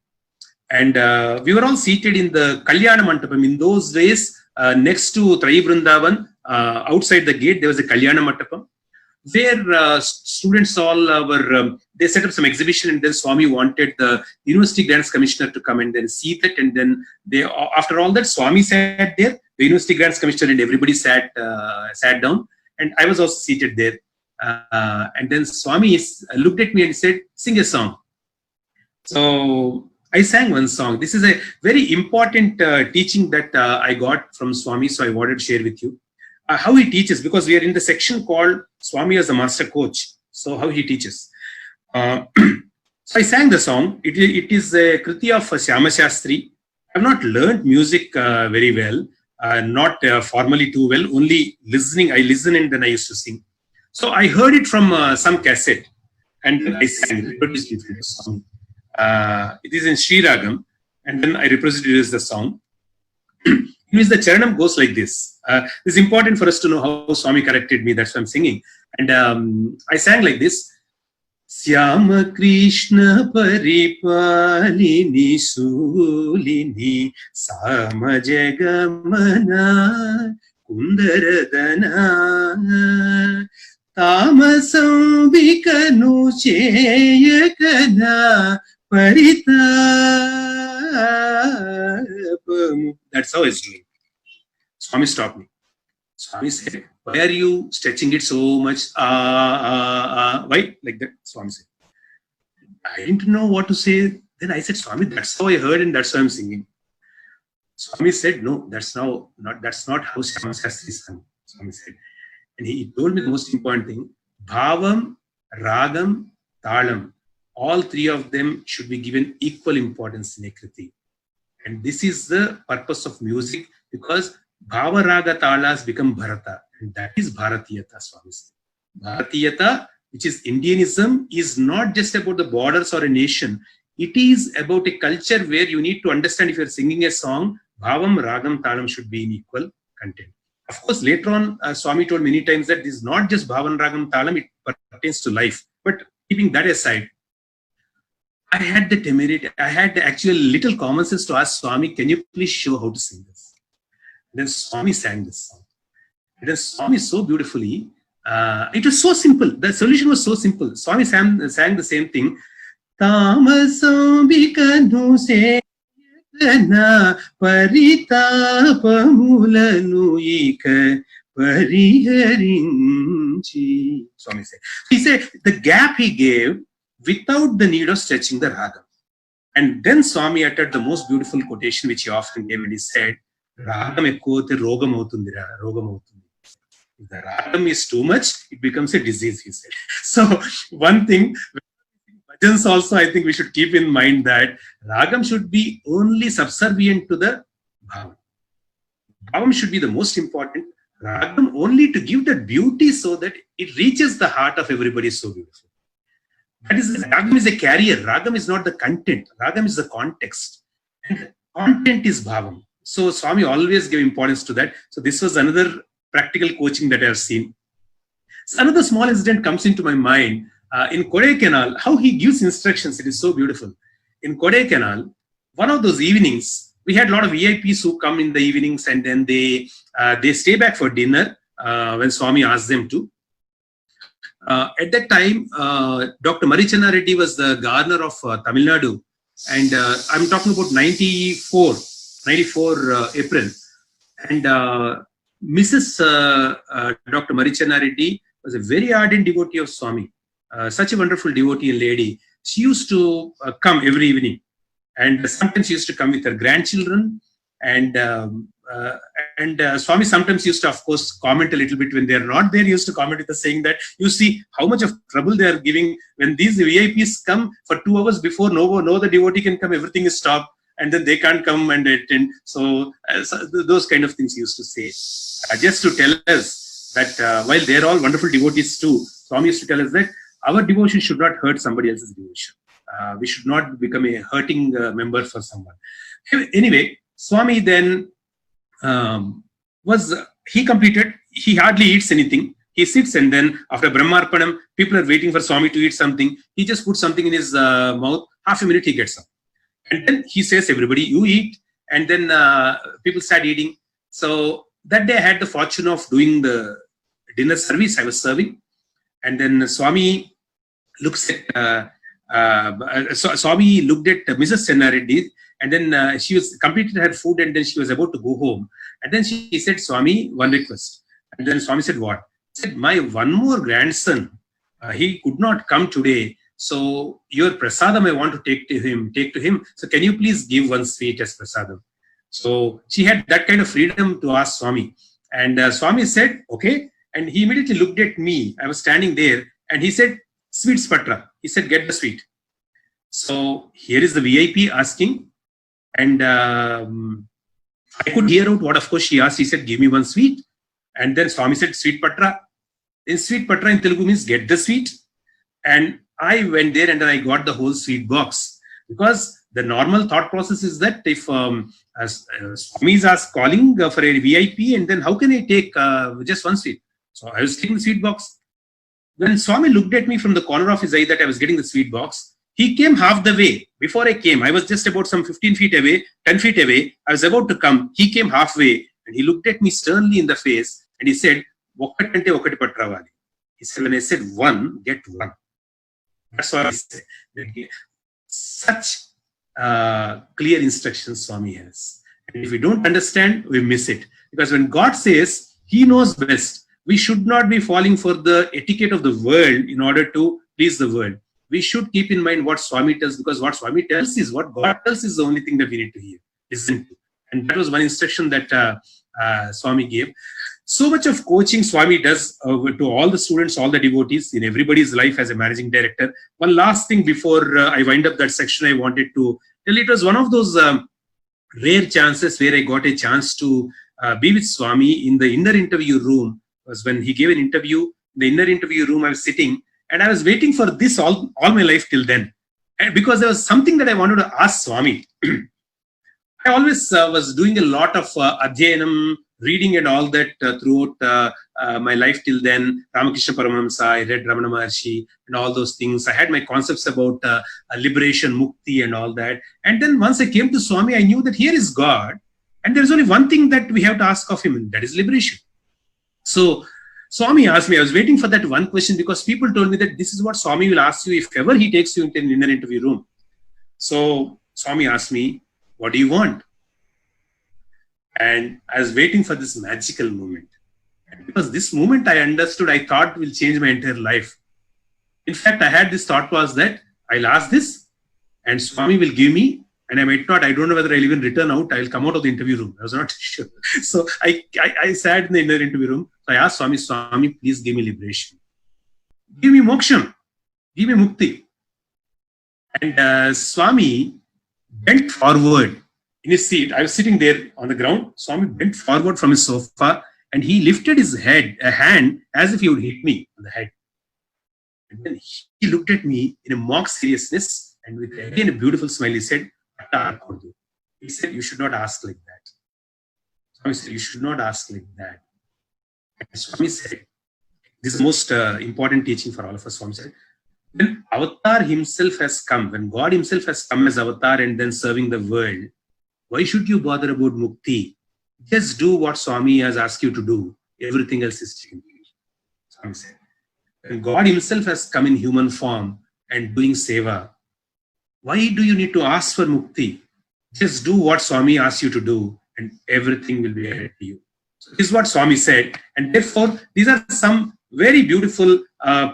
And we were all seated in the Kalyana Mandapam. In those days, next to Trai Vrindavan, outside the gate, there was a Kalyana Mandapam, where students all were, they set up some exhibition, and then Swami wanted the University Grants Commissioner to come and then see that, and then they, after all that, Swami sat there, the University Grants Commissioner and everybody sat down, and I was also seated there. And then Swami looked at me and said, sing a song. So I sang one song. This is a very important teaching that I got from Swami, so I wanted to share with you. How he teaches, because we are in the section called Swami as a Master Coach. So how he teaches. So I sang the song. It is a kriti of Syama Shastri. I have not learned music very well, not formally too well, only listening. I listen and then I used to sing. So I heard it from some cassette, and then I sang it. It is in Sri Ragam, and then I represented it as the song. The Charanam goes like this. It's important for us to know how Swami corrected me. That's why I'm singing. And I sang like this. Syama Krishna Paripalini Sulini Sama Jagamana Kundaradana Tamasam Vikanu Cheyakana Paritapamu. That's how it's doing. Swami stopped me. Swami said, why are you stretching it so much? Why? Like that, Swami said. I didn't know what to say. Then I said, Swami, that's how I heard and that's how I'm singing. Swami said, no, that's not how Syama Shastri sang. Swami said. And he told me the most important thing, Bhavam, Ragam, Talam. All three of them should be given equal importance in a kriti. And this is the purpose of music, because Bhava Raga Talas become Bharata. And that is Bharatiyata, Swami said. Bharatiyata, which is Indianism, is not just about the borders or a nation. It is about a culture where you need to understand, if you're singing a song, Bhavam, Ragam, Talam should be in equal content. Of course, later on, Swami told many times that this is not just Bhavan, Ragam, Talam, it pertains to life. But keeping that aside, I had the temerity, I had the actual little common sense to ask Swami, can you please show how to sing this? And then Swami sang this song. And then Swami so beautifully, it was so simple. The solution was so simple. Swami sang the same thing. Tamasam Vikanu Cheyakana Paritapamulanu Ika Pariharinchi. Swami said. He said the gap he gave without the need of stretching the ragam. And then Swami uttered the most beautiful quotation which he often gave, and he said, Ragam ekkote rogam avutundira, rogam avutundi. If the ragam is too much, it becomes a disease, he said. So one thing, bhajans also, I think we should keep in mind that ragam should be only subservient to the bhavam. Bhavam should be the most important. Ragam only to give that beauty so that it reaches the heart of everybody so beautiful. That is, ragam is a carrier. Ragam is not the content. Ragam is the context. And content is bhavam. So Swami always gave importance to that. So this was another practical coaching that I have seen. So another small incident comes into my mind. In Kodaikanal, how he gives instructions, it is so beautiful. In Kodaikanal, one of those evenings, we had a lot of VIPs who come in the evenings, and then they stay back for dinner when Swami asked them to. At that time, Dr. Marichanna Reddy was the governor of Tamil Nadu, and I'm talking about 94 April. And Mrs. Dr. Marichanna Reddy was a very ardent devotee of Swami, such a wonderful devotee and lady. She used to come every evening, and sometimes she used to come with her grandchildren, and Swami sometimes used to, of course, comment a little bit when they are not there. He used to comment with us saying that, you see how much of trouble they are giving when these VIPs come for 2 hours before no other devotee can come, everything is stopped, and then they can't come and attend. So those kind of things he used to say, just to tell us that while they are all wonderful devotees too, Swami used to tell us that our devotion should not hurt somebody else's devotion. We should not become a hurting member for someone. Anyway, Swami then he completed, he hardly eats anything. He sits, and then after Brahmarpanam, people are waiting for Swami to eat something. He just puts something in his mouth, half a minute he gets up. And then he says, everybody, you eat. And then people start eating. So that day I had the fortune of doing the dinner service. I was serving. And then Swami looks at, Swami looked at Mrs. Channa Reddy, and then she was completed her food, and then she was about to go home. And then she said, Swami, one request. And then Swami said, what? He said, my one more grandson, he could not come today. So your prasadam I want to take to him. So can you please give one sweet as prasadam? So she had that kind of freedom to ask Swami. And Swami said, okay. And he immediately looked at me. I was standing there, and he said, sweets patra. He said, get the sweet. So here is the VIP asking. And I could hear out what, of course, she asked. He said, give me one sweet. And then Swami said, sweet patra. In sweet patra in Telugu means get the sweet. And I went there and then I got the whole sweet box, because the normal thought process is that if Swami is calling for a VIP, and then how can I take just one sweet? So I was taking the sweet box. When Swami looked at me from the corner of his eye that I was getting the sweet box, he came half the way. Before I came, I was just about some 15 feet away, 10 feet away. I was about to come. He came halfway, And he looked at me sternly in the face and he said, "Okkatante okkati patravali." He said, when I said one, get one. That's what he said. Such clear instructions Swami has. And if we don't understand, we miss it. Because when God says He knows best, we should not be falling for the etiquette of the world in order to please the world. We should keep in mind what Swami tells, because what Swami tells is what God tells is the only thing that we need to hear, listen to. And that was one instruction that Swami gave. So much of coaching Swami does to all the students, all the devotees in everybody's life as a managing director. One last thing before I wind up that section, I wanted to tell, it was one of those rare chances where I got a chance to be with Swami in the inner interview room. Was when he gave an interview. In the inner interview room, I was sitting and I was waiting for this all my life till then. And because there was something that I wanted to ask Swami. I always was doing a lot of adhyanam, reading and all that throughout my life till then. Ramakrishna Paramahamsa, I read Ramana Maharshi and all those things. I had my concepts about liberation, mukti and all that. And then once I came to Swami, I knew that here is God and there is only one thing that we have to ask of him, and that is liberation. So Swami asked me, I was waiting for that one question because people told me that this is what Swami will ask you if ever he takes you into an inner interview room. So Swami asked me, what do you want? And I was waiting for this magical moment. And because this moment I understood, I thought will change my entire life. In fact, I had this thought was that I'll ask this and Swami will give me, and I might not, I don't know whether I'll even return out, I'll come out of the interview room. I was not sure. So I sat in the inner interview room. So I asked Swami, Swami, please give me liberation. Give me moksham. Give me mukti. And Swami bent forward in his seat. I was sitting there on the ground. Swami bent forward from his sofa and he lifted his hand as if he would hit me on the head. And then he looked at me in a mock seriousness and with again a beautiful smile, he said, he said, you should not ask like that. Swami said, you should not ask like that. And Swami said, this is the most important teaching for all of us. Swami said, when Avatar himself has come, when God himself has come as Avatar and then serving the world, why should you bother about mukti? Just do what Swami has asked you to do. Everything else is secondary. Swami said, when God himself has come in human form and doing seva, why do you need to ask for mukti? Just do what Swami asks you to do and everything will be ahead to you. So this is what Swami said. And therefore, these are some very beautiful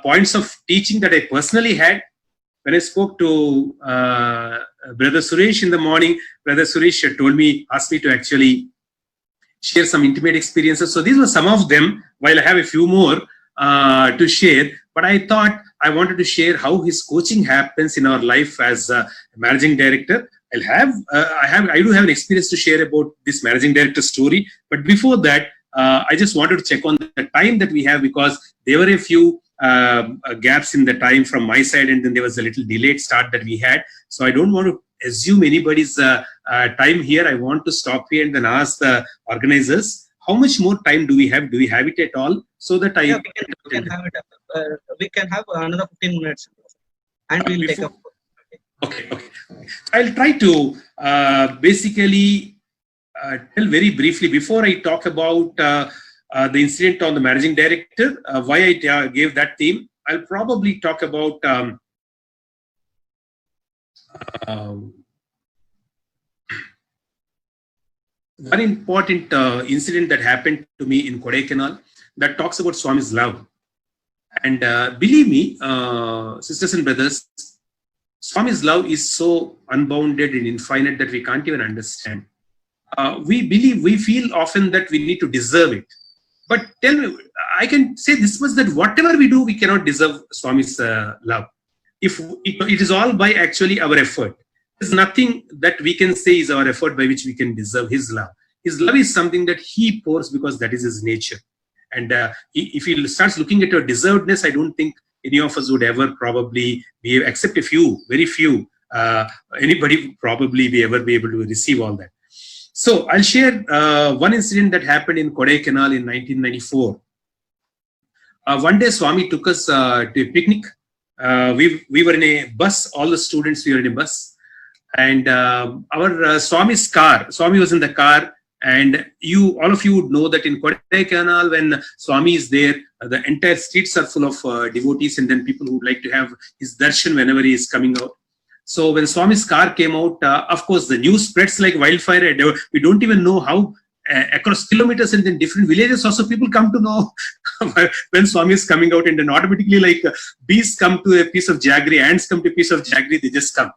points of teaching that I personally had. When I spoke to Brother Suresh in the morning, Brother Suresh asked me to actually share some intimate experiences. So these were some of them, while I have a few more to share. But I thought I wanted to share how his coaching happens in our life as a managing director. I do have an experience to share about this managing director story. But before that, I just wanted to check on the time that we have, because there were a few gaps in the time from my side, and then there was a little delayed start that we had. So I don't want to assume anybody's time here. I want to stop here and then ask the organizers, how much more time do we have? Do we have it at all? So that we can have it. We can have another 15 minutes, and we'll take up. Okay. I'll try to basically tell very briefly before I talk about the incident on the managing director, why I gave that theme. I'll probably talk about one important incident that happened to me in Kodaikanal that talks about Swami's love. And believe me, sisters and brothers, Swami's love is so unbounded and infinite that we can't even understand. We feel often that we need to deserve it. But tell me, I can say this much, that whatever we do, we cannot deserve Swami's love. If it is all by actually our effort. There's nothing that we can say is our effort by which we can deserve his love. His love is something that he pours because that is his nature. And if he starts looking at our deservedness, I don't think any of us would ever probably be, except a few, very few, anybody would probably ever be able to receive all that. So I'll share one incident that happened in Kodaikanal in 1994. One day Swami took us to a picnic. We were in a bus, all the students were in a bus. And our Swami's car, Swami was in the car, And all of you would know that in Kodaikanal, when Swami is there, the entire streets are full of devotees, and then people who would like to have his darshan whenever he is coming out. So when Swami's car came out, of course, the news spreads like wildfire. We don't even know how across kilometers, and then different villages also people come to know when Swami is coming out, and then automatically like bees come to a piece of jaggery, ants come to a piece of jaggery, they just come.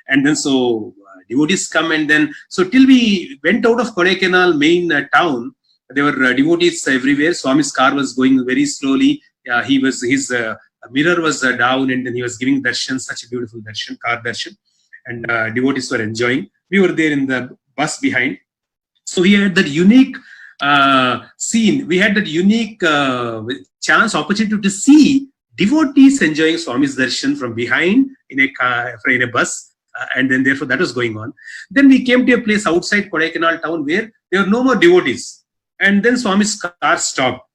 And then so devotees come, and then so till we went out of Kodaikanal main town, there were devotees everywhere. Swami's car was going very slowly. His mirror was down, and then he was giving darshan, such a beautiful darshan, car darshan, and devotees were enjoying. We were there in the bus behind. So we had that unique scene. We had that unique opportunity to see devotees enjoying Swami's darshan from behind in a car, in a bus. And then therefore that was going on. Then we came to a place outside Kodaikanal town where there were no more devotees. And then Swami's car stopped,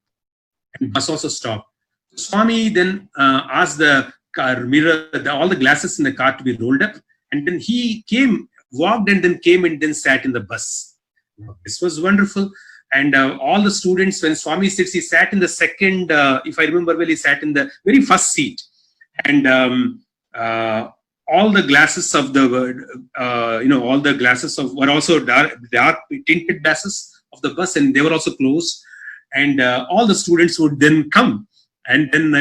and bus also stopped. Swami then asked the car mirror, all the glasses in the car to be rolled up. And then he walked and then came and then sat in the bus. This was wonderful. And all the students, when Swami sits, he sat in the second, if I remember well, he sat in the very first seat. And all the glasses of all the glasses were also dark tinted glasses of the bus, and they were also closed. And all the students would then come and then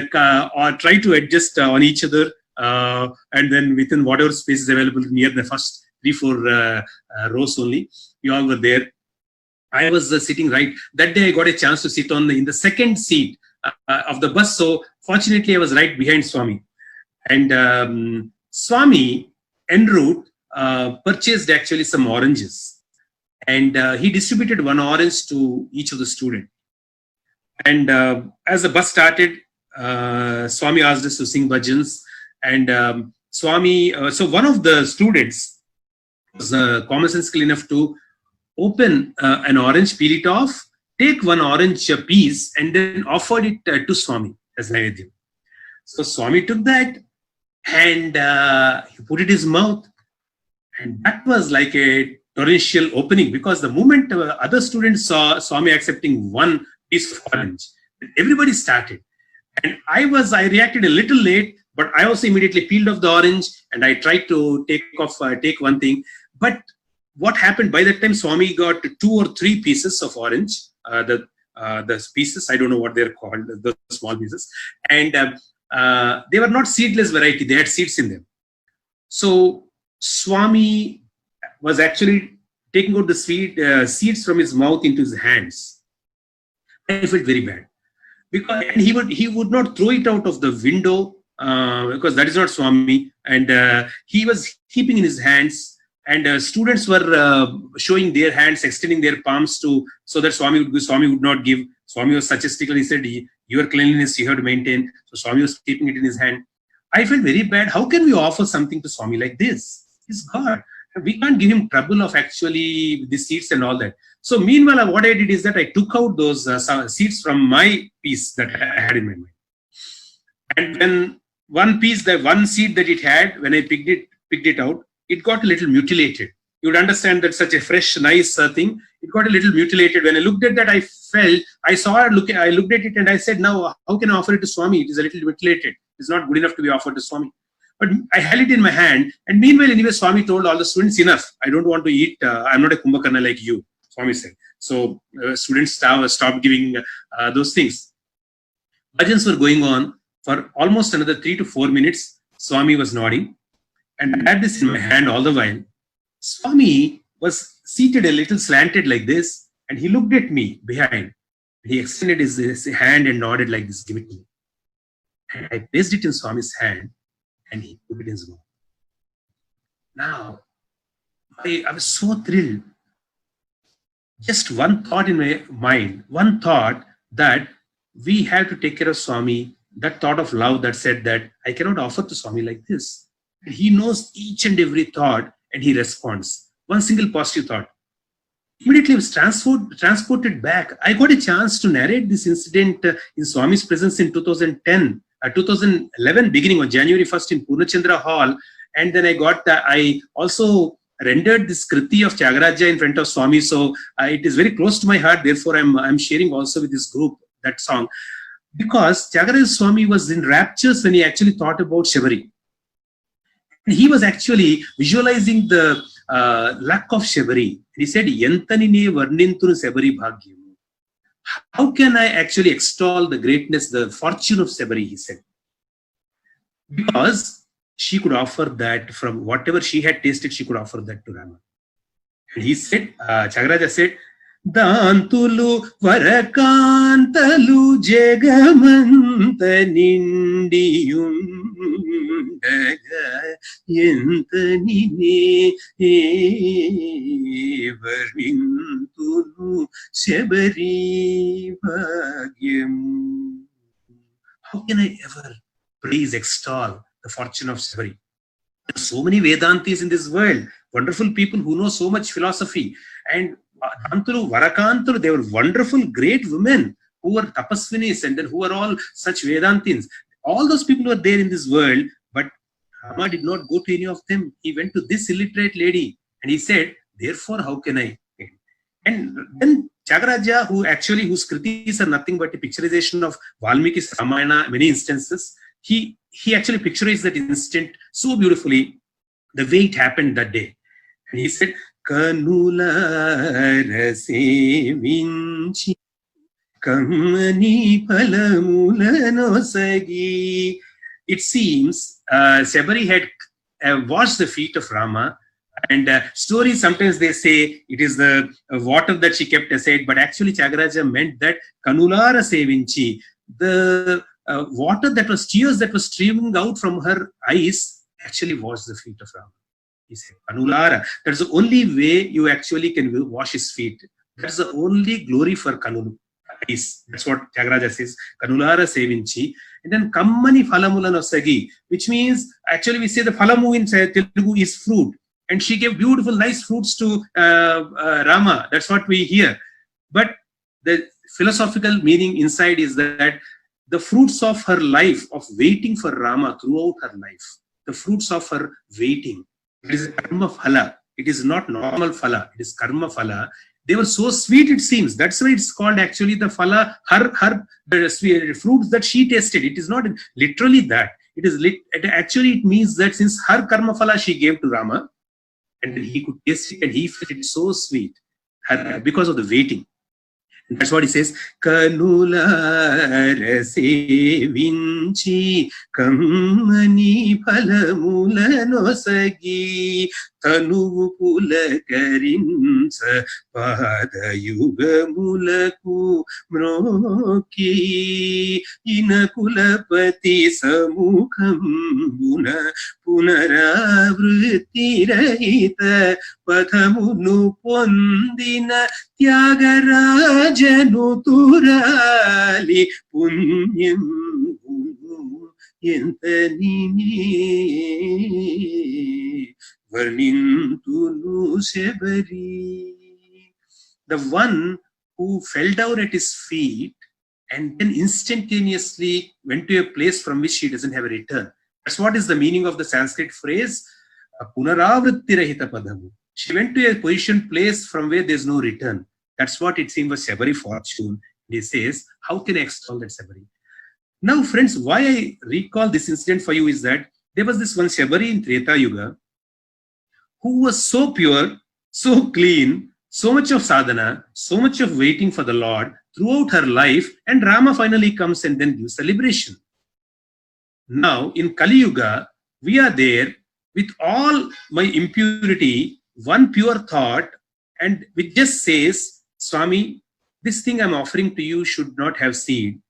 or try to adjust on each other, and then within whatever space is available near the first 3-4 rows only, we all were there. I was sitting right that day. I got a chance to sit in the second seat of the bus. So fortunately, I was right behind Swami, and Swami en route purchased actually some oranges, and he distributed one orange to each of the students. And as the bus started, Swami asked us to sing bhajans, and Swami, so one of the students was commonsensical enough to open an orange, peel it off, take one orange piece, and then offered it to Swami as Naivedyam. So Swami took that, and he put it in his mouth, and that was like a torrential opening, because the moment other students saw Swami accepting one piece of orange, everybody started. And I reacted a little late, but I also immediately peeled off the orange, and I tried to take one thing. But what happened, by that time Swami got 2 or 3 pieces of orange, the pieces, I don't know what they're called, the small pieces, and they were not seedless variety, they had seeds in them. So Swami was actually taking out the seeds from his mouth into his hands. I felt very bad, because he would not throw it out of the window, because that is not Swami, and he was keeping in his hands. And students were showing their hands, extending their palms so that Swami would not give. Swami was such a stickler. He said, your cleanliness you have to maintain. So Swami was keeping it in his hand. I felt very bad. How can we offer something to Swami like this? He's God. We can't give him trouble of actually the seeds and all that. So meanwhile, what I did is that I took out those seeds from my piece that I had in my mind. And when one seed that it had, when I picked it out, it got a little mutilated. You would understand that such a fresh, nice thing, it got a little mutilated. When I looked at that, I looked at it, and I said, now, how can I offer it to Swami? It is a little mutilated. It's not good enough to be offered to Swami. But I held it in my hand, and meanwhile, anyway, Swami told all the students, enough. I don't want to eat. I'm not a Kumbhakarna like you, Swami said. So students stopped giving those things. Bhajans were going on for almost another 3 to 4 minutes. Swami was nodding. And I had this in my hand all the while. Swami was seated a little slanted like this, and he looked at me behind. He extended his hand and nodded like this, give it to me. And I placed it in Swami's hand, and he put it in his mouth. Now, I was so thrilled. Just one thought in my mind, one thought that we have to take care of Swami, that thought of love that said that I cannot offer to Swami like this. And he knows each and every thought, and he responds. One single positive thought. Immediately I was transported back. I got a chance to narrate this incident in Swami's presence in 2011 beginning on January 1st in Purnachandra Hall. And then I also rendered this Kriti of Tyagaraja in front of Swami. So it is very close to my heart. Therefore, I'm sharing also with this group that song. Because Tyagaraja Swami was in raptures when he actually thought about Shabari. And he was actually visualizing the luck of Shabari. He said, Yantanine varnintunu Shabari bhagyam. How can I actually extol the greatness, the fortune of Shabari, he said. Because she could offer that from whatever she had tasted, she could offer that to Rama. And he said, Tyagaraja said, Dantulu varakantalu jegamanta nindiyundaga yentanine varintulu Shabari bhagyam. How can I ever praise, extol the fortune of Shabari? There are so many Vedantis in this world, wonderful people who know so much philosophy. And Dantulu, Varakantulu, they were wonderful, great women who were tapasvinis and then who were all such Vedantins. All those people were there in this world, but Rama did not go to any of them. He went to this illiterate lady and he said, therefore, how can I? And then Tyagaraja, whose kritis are nothing but a picturization of Valmiki's Ramayana, many instances, he actually picturized that instant so beautifully, the way it happened that day. And he said, Kanulara sevinchi kamani palamulano sagi. It seems Shabari had washed the feet of Rama, and stories sometimes they say it is the water that she kept aside, but actually Tyagaraja meant that Kanulara sevinchi, the water that was tears that was streaming out from her eyes actually washed the feet of Rama. He said, Kanulara. That's the only way you actually can wash his feet. That's the only glory for Kanulu. That's what Tyagaraja says. Kanulara sevinchi. And then Kammani falamulano sagi, which means actually we say the falamu in Telugu is fruit. And she gave beautiful, nice fruits to Rama. That's what we hear. But the philosophical meaning inside is that the fruits of her life, of waiting for Rama throughout her life, the fruits of her waiting, it is karma phala. It is not normal phala. It is karma phala. They were so sweet, it seems. That's why it's called actually the phala, the fruits that she tasted. It is not literally that. It is actually it means that since her karma phala she gave to Rama, and he could taste it, and he felt it so sweet because of the waiting. And that's what he says. Kanulara sevinchi kammani palamulano sagi tanuvu pulakarinsa padayugamulaku mroki inakulapati samukham punaravrtirahita pathamunu pondina Tyagaraja nuturali punyam yentanini varnintunu Shabari. The one who fell down at his feet and then instantaneously went to a place from which he doesn't have a return. That's what is the meaning of the Sanskrit phrase Punaravrittirahita padamu. She went to a position place from where there's no return. That's what it seems was Shabari fortune. He says, how can I extol that Shabari? Now, friends, why I recall this incident for you is that there was this one Shabari in Treta Yuga who was so pure, so clean, so much of sadhana, so much of waiting for the Lord throughout her life, and Rama finally comes and then gives a liberation. Now, in Kali Yuga, we are there with all my impurity, one pure thought, and which just says, Swami, this thing I'm offering to you should not have seed.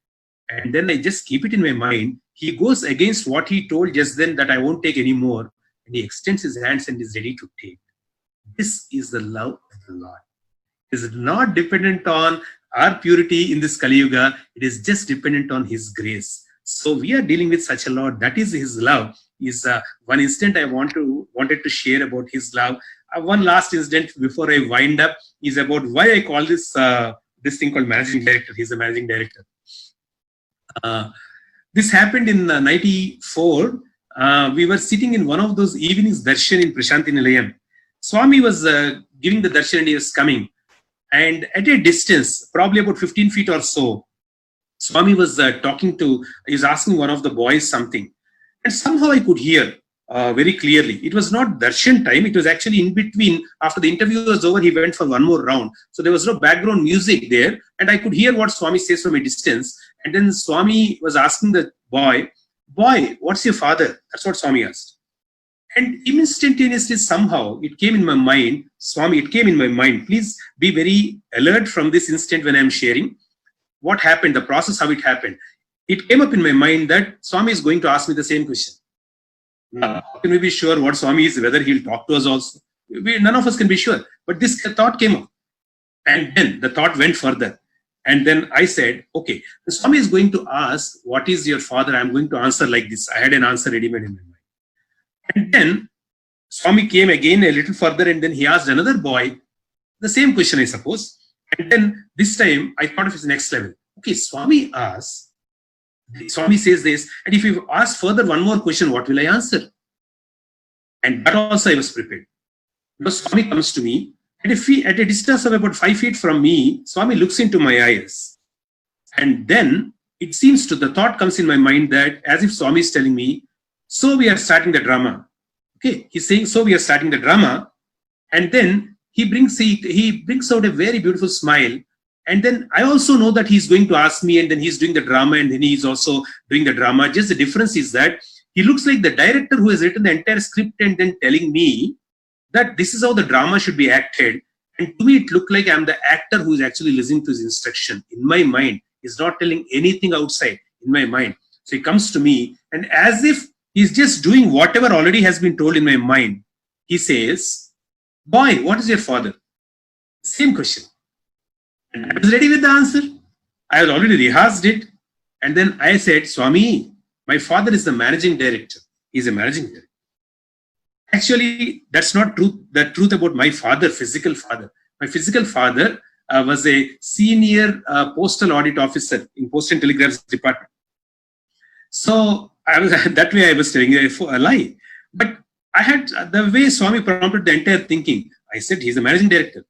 And then I just keep it in my mind. He goes against what he told just then, that I won't take any more. And he extends his hands and is ready to take. This is the love of the Lord. It is not dependent on our purity in this Kali Yuga. It is just dependent on his grace. So we are dealing with such a Lord. That is his love. Is one instant I wanted to share about his love. One last incident before I wind up is about why I call this thing called managing director. He's the managing director. This happened in 94. We were sitting in one of those evenings darshan in Prashanthi Nilayam. Swami was giving the darshan and he was coming. And at a distance, probably about 15 feet or so, Swami was he was asking one of the boys something. And somehow I could hear very clearly. It was not darshan time. It was actually in between. After the interview was over, he went for one more round. So there was no background music there. And I could hear what Swami says from a distance. And then Swami was asking the boy, what's your father? That's what Swami asked. And instantaneously, somehow, it came in my mind, Swami, it came in my mind. Please be very alert from this instant when I'm sharing. What happened, the process, how it happened. It came up in my mind that Swami is going to ask me the same question. Now, how can we be sure what Swami is, whether he'll talk to us also? None of us can be sure. But this thought came up. And then the thought went further. And then I said, okay, the Swami is going to ask, what is your father? I'm going to answer like this. I had an answer ready-made in my mind. And then Swami came again a little further and then he asked another boy the same question, I suppose. And then this time I thought of his next level. Okay, Swami asks, Swami says this, and if you ask further one more question, what will I answer? And that also I was prepared. Because Swami comes to me, and at a distance of about 5 feet from me, Swami looks into my eyes. And then it seems the thought comes in my mind that as if Swami is telling me, so we are starting the drama. Okay, he's saying, so we are starting the drama. And then he brings out a very beautiful smile. And then I also know that he's going to ask me, and then he's doing the drama, and then he's also doing the drama. Just the difference is that he looks like the director who has written the entire script and then telling me that this is how the drama should be acted. And to me, it looked like I'm the actor who is actually listening to his instruction. In my mind, he's not telling anything outside in my mind. So he comes to me, and as if he's just doing whatever already has been told in my mind, he says, boy, what is your father? Same question. And I was ready with the answer. I had already rehearsed it. And then I said, Swami, my father is the managing director. He's a managing director. Actually, that's not true. The truth about my father, physical father. My physical father was a senior postal audit officer in Post and Telegraphs department. So that way I was telling a lie. But I had the way Swami prompted the entire thinking. I said, he's the managing director.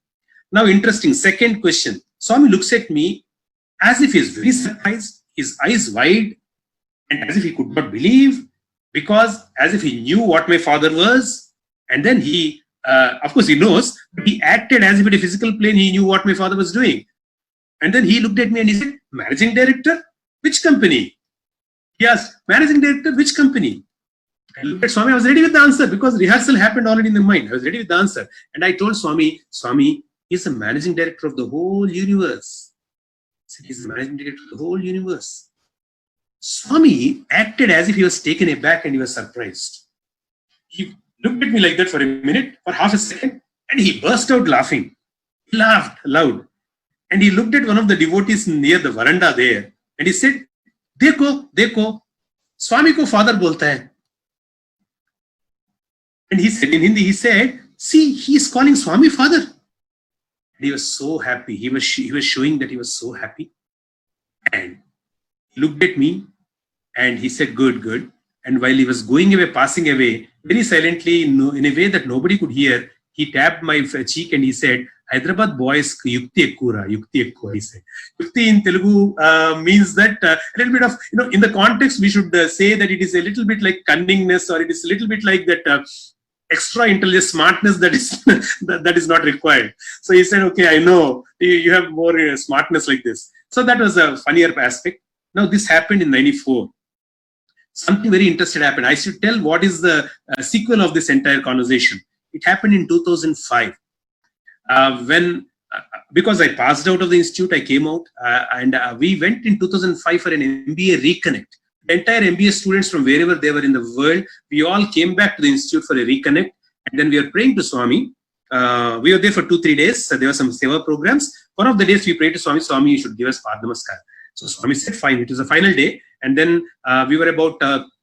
Now, interesting. Second question. Swami looks at me as if he's very surprised, his eyes wide, and as if he could not believe, because as if he knew what my father was. And then he, of course, he knows, but he acted as if in a physical plane he knew what my father was doing. And then he looked at me and he said, managing director? Which company? He asked, managing director, which company? I looked at Swami, I was ready with the answer because rehearsal happened already in the mind. I was ready with the answer. And I told Swami, he's the managing director of the whole universe. I said, he's the managing director of the whole universe. Swami acted as if he was taken aback and he was surprised. He looked at me like that for a minute, for half a second, and he burst out laughing. He laughed loud. And he looked at one of the devotees near the veranda there, and he said, Dekho, Swami ko father bolta hai. And he said in Hindi, he said, see, he is calling Swami father. And he was so happy. He was showing that he was so happy. And he looked at me and he said, good. And while he was going away, passing away, very silently, in a way that nobody could hear, he tapped my cheek and he said, Hyderabad boys, yukti ekkura, he said. Yukti in Telugu means that a little bit of, in the context, we should say that it is a little bit like cunningness, or it is a little bit like that extra intelligence, smartness that is that is not required. So he said, okay, I know you have more smartness like this. So that was a funnier aspect. Now this happened in 94. Something very interesting happened. I should tell what is the sequel of this entire conversation. It happened in 2005. Because I passed out of the institute, I came out and we went in 2005 for an MBA reconnect. The entire MBA students from wherever they were in the world, we all came back to the institute for a reconnect, and then we were praying to Swami. We were there for 2-3 days. So there were some seva programs. One of the days we prayed to Swami, you should give us Pad Namaskar. So Swami said, fine. It was the final day. And then we were about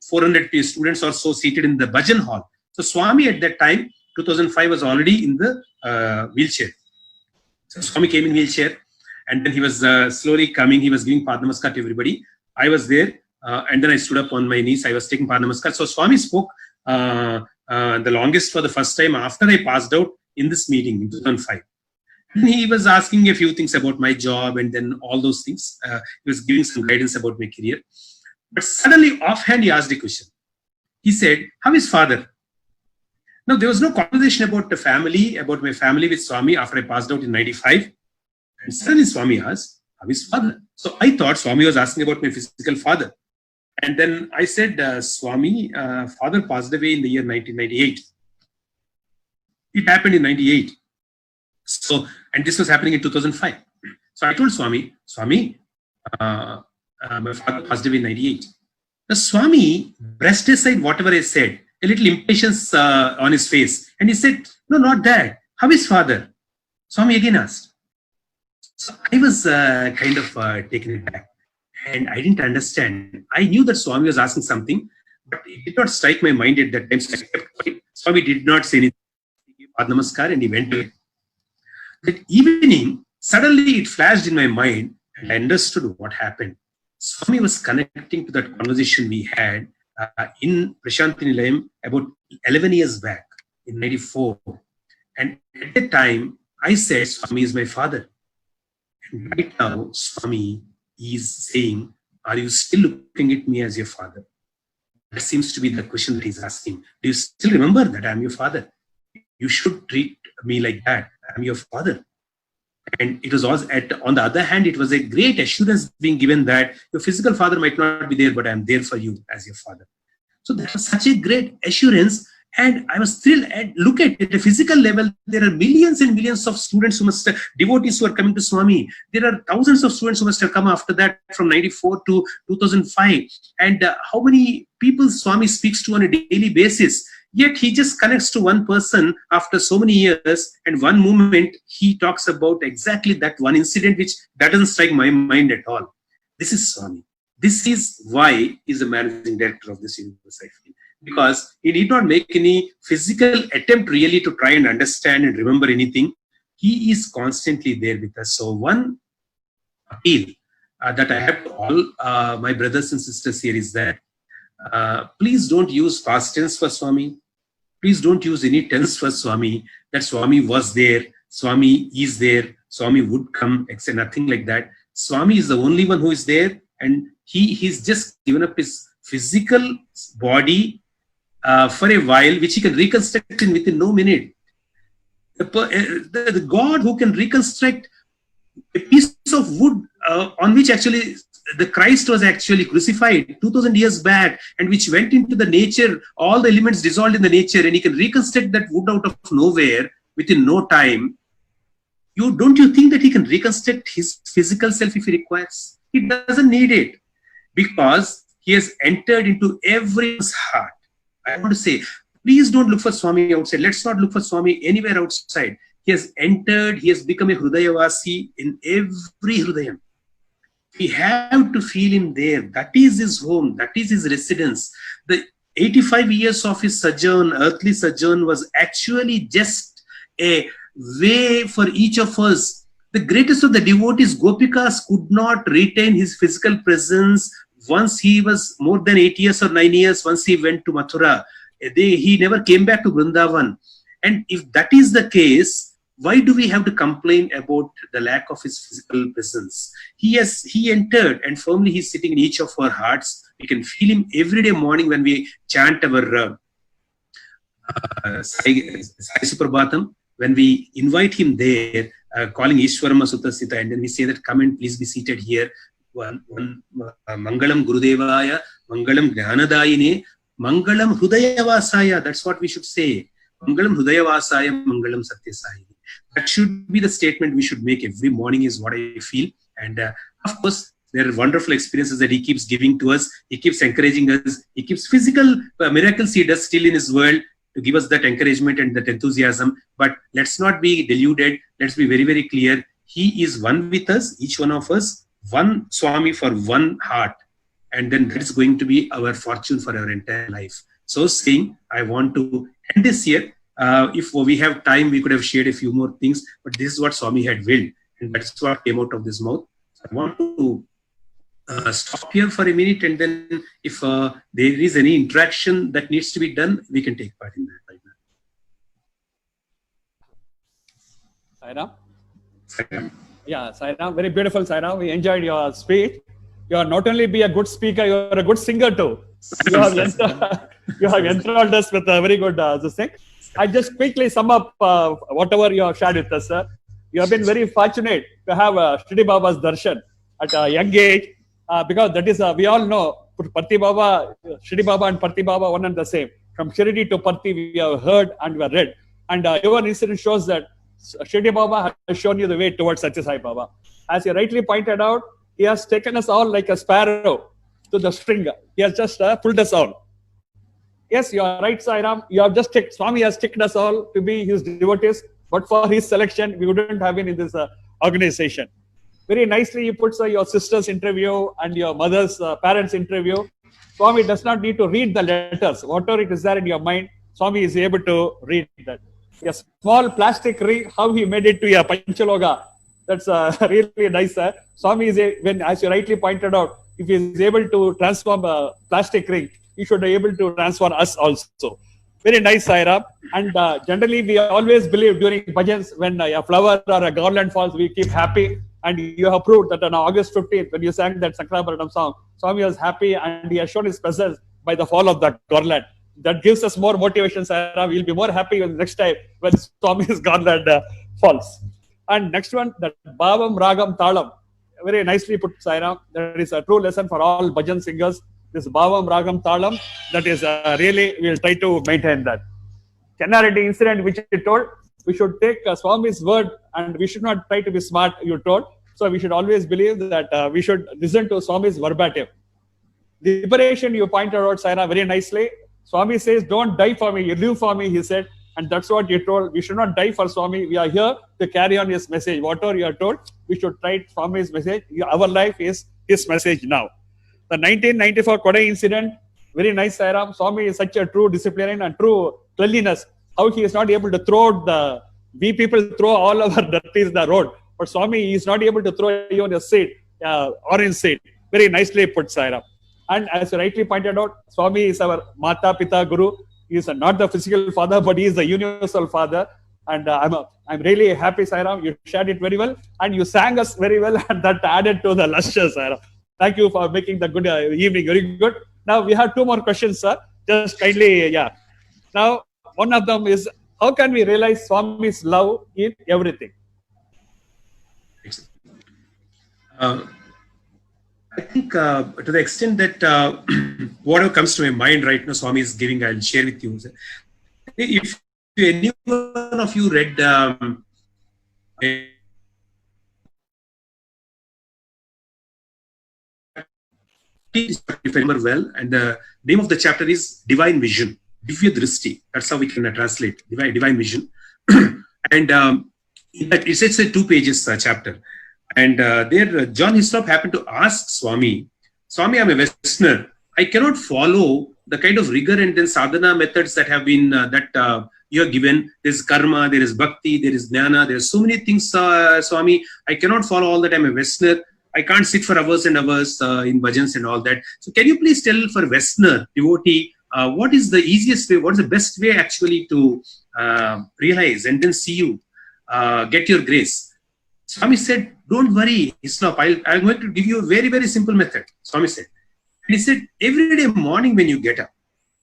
400 students or so seated in the Bhajan hall. So Swami at that time, 2005, was already in the wheelchair. So Swami came in wheelchair, and then he was slowly coming. He was giving Pad Namaskar to everybody. I was there. And then I stood up on my knees. I was taking Pad Namaskar. So Swami spoke the longest for the first time after I passed out in this meeting in 2005. And he was asking a few things about my job and then all those things. He was giving some guidance about my career. But suddenly, offhand, he asked a question. He said, "How is father?" Now, there was no conversation about the family, about my family with Swami after I passed out in 95. And suddenly Swami asked, "How is father?" So I thought Swami was asking about my physical father. And then I said, "Swami, father passed away in the year 1998. It happened in 98. So, and this was happening in 2005. So I told Swami, "Swami, my father passed away in 98. The Swami brushed aside whatever I said, a little impatience on his face. And he said, "No, not that. How is father?" Swami again asked. So I was kind of taken aback. And I didn't understand. I knew that Swami was asking something, but it did not strike my mind at that time. So I kept quiet. Swami did not say anything. He gave Padma Namaskar and he went away. That evening, suddenly it flashed in my mind and I understood what happened. Swami was connecting to that conversation we had in Prashanthi Nilayam about 11 years back in 94. And at that time, I said, "Swami is my father." And right now, Swami is saying, "Are you still looking at me as your father?" That seems to be the question that he's asking. Do you still remember that I'm your father? You should treat me like that. I'm your father. And it was also, on the other hand, it was a great assurance being given that your physical father might not be there, but I'm there for you as your father. So that was such a great assurance. And I was thrilled. And look at a physical level, there are millions and millions of students who must, devotees who are coming to Swami. There are thousands of students who must have come after that from 94 to 2005. And how many people Swami speaks to on a daily basis. Yet he just connects to one person after so many years, and one moment he talks about exactly that one incident which doesn't strike my mind at all. This is Swami. This is why he's the managing director of this university, I feel. Because he did not make any physical attempt really to try and understand and remember anything. He is constantly there with us. So one appeal that I have to all my brothers and sisters here is that please don't use past tense for Swami. Please don't use any tense for Swami, that Swami was there, Swami is there, Swami would come, etc. Nothing like that. Swami is the only one who is there, and he's just given up his physical body for a while, which he can reconstruct within no minute. The God who can reconstruct a piece of wood on which actually the Christ was actually crucified 2000 years back, and which went into the nature, all the elements dissolved in the nature, and he can reconstruct that wood out of nowhere within no time. Don't you think that he can reconstruct his physical self if he requires? He doesn't need it, because he has entered into everyone's heart. I want to say, please don't look for Swami outside. Let's not look for Swami anywhere outside. He has entered, he has become a Hrudayavasi in every Hrudayam. We have to feel him there. That is his home. That is his residence. The 85 years of his sojourn, earthly sojourn, was actually just a way for each of us. The greatest of the devotees, Gopikas, could not retain his physical presence once he was more than 8 years or 9 years, once he went to Mathura. He never came back to Vrindavan. And if that is the case, why do we have to complain about the lack of his physical presence? He entered, and firmly he's sitting in each of our hearts. We can feel him every day morning when we chant our Sai Suprabhatam. When we invite him there, calling Ishwarama Sutasita, and then we say that, "Come and please be seated here." Mangalam Gurudevaya, Mangalam Jnanadayine, Mangalam Hrudayavasaya. That's what we should say. Mangalam Hrudayavasaya, Mangalam Sathya Sai. That should be the statement we should make every morning, is what I feel. And of course, there are wonderful experiences that he keeps giving to us. He keeps encouraging us. He keeps physical miracles he does still in his world to give us that encouragement and that enthusiasm. But let's not be deluded. Let's be very, very clear. He is one with us, each one of us, one Swami for one heart. And then that is going to be our fortune for our entire life. So saying, I want to end this here. If we have time, we could have shared a few more things, but this is what Swami had willed, and that's what came out of this mouth. I want to stop here for a minute, and then if there is any interaction that needs to be done, we can take part in that right now. Sairam? Sairam. Yeah, Sairam, very beautiful, Sairam. We enjoyed your speech. You are not only be a good speaker, you are a good singer too. You have enthralled us with a very good this thing. I just quickly sum up whatever you have shared with us, sir. You have been very fortunate to have Shri Baba's darshan at a young age, because that is, we all know, Parthi Baba, Shri Baba and Parthi Baba, one and the same. From Shirdi to Parthi, we have heard and we have read. And your incident shows that Shri Baba has shown you the way towards Sathya Sai Baba. As you rightly pointed out, he has taken us all like a sparrow to the string. He has just pulled us all. Yes, you are right, Sairam. You have just ticked. Swami has ticked us all to be his devotees. But for his selection, we wouldn't have been in this organization. Very nicely, you put your sister's interview and your mother's parents' interview. Swami does not need to read the letters. Whatever it is there in your mind, Swami is able to read that. A small plastic ring, how he made it to a Panchaloga. That's really nice, sir. Swami is, when, as you rightly pointed out, if he is able to transform a plastic ring, he should be able to transform us also. Very nice, Sairam. And generally, we always believe during bhajans, when a flower or a garland falls, we keep happy. And you have proved that on August 15th, when you sang that Sankarabaranam song, Swami was happy and he has shown his presence by the fall of that garland. That gives us more motivation, Sairam. We'll be more happy next time when Swami's garland falls. And next one, that Bhavam Ragam Talam. Very nicely put, Sairam. That is a true lesson for all bhajan singers. This Bhavam Ragam Talam, that is really, we'll try to maintain that. Chennai Reddy incident, which you told, we should take Swami's word and we should not try to be smart, you told. So we should always believe that we should listen to Swami's verbatim. The liberation you pointed out, Saira, very nicely. Swami says, don't die for me, you live for me, he said. And that's what you told. We should not die for Swami. We are here to carry on his message. Whatever you are told, we should try Swami's message. Our life is his message now. The 1994 Kodai incident, very nice, Sairam. Swami is such a true disciplinarian and true cleanliness. How he is not able to throw we people throw all our dirties the road. But Swami is not able to throw even a seed, orange seed. Very nicely put, Sairam. And as you rightly pointed out, Swami is our Mata, Pita, Guru. He is not the physical father, but he is the universal father. And I'm really happy, Sairam. You shared it very well. And you sang us very well. And that added to the luster, Sairam. Thank you for making the good evening. Very good. Now we have two more questions, sir. Just kindly, yeah. Now, one of them is, how can we realize Swami's love in everything? I think to the extent that whatever comes to my mind right now, Swami is giving, I'll share with you. If any one of you read if I remember well, and the name of the chapter is Divine Vision, Divya Drishti. That's how we can translate Divine Vision. And it's a 2 pages chapter. And there, John Hislop happened to ask Swami, I'm a Westerner. I cannot follow the kind of rigor and then sadhana methods that have been, you have given. There's karma, there is bhakti, there is jnana, there are so many things, Swami. I cannot follow all that. I'm a Westerner. I can't sit for hours and hours in bhajans and all that. So can you please tell for Westerner devotee, what is the easiest way, what is the best way actually to realize and then see you, get your grace? Swami said, don't worry, Hislop, I'm going to give you a very, very simple method, Swami said. And he said, every day morning when you get up,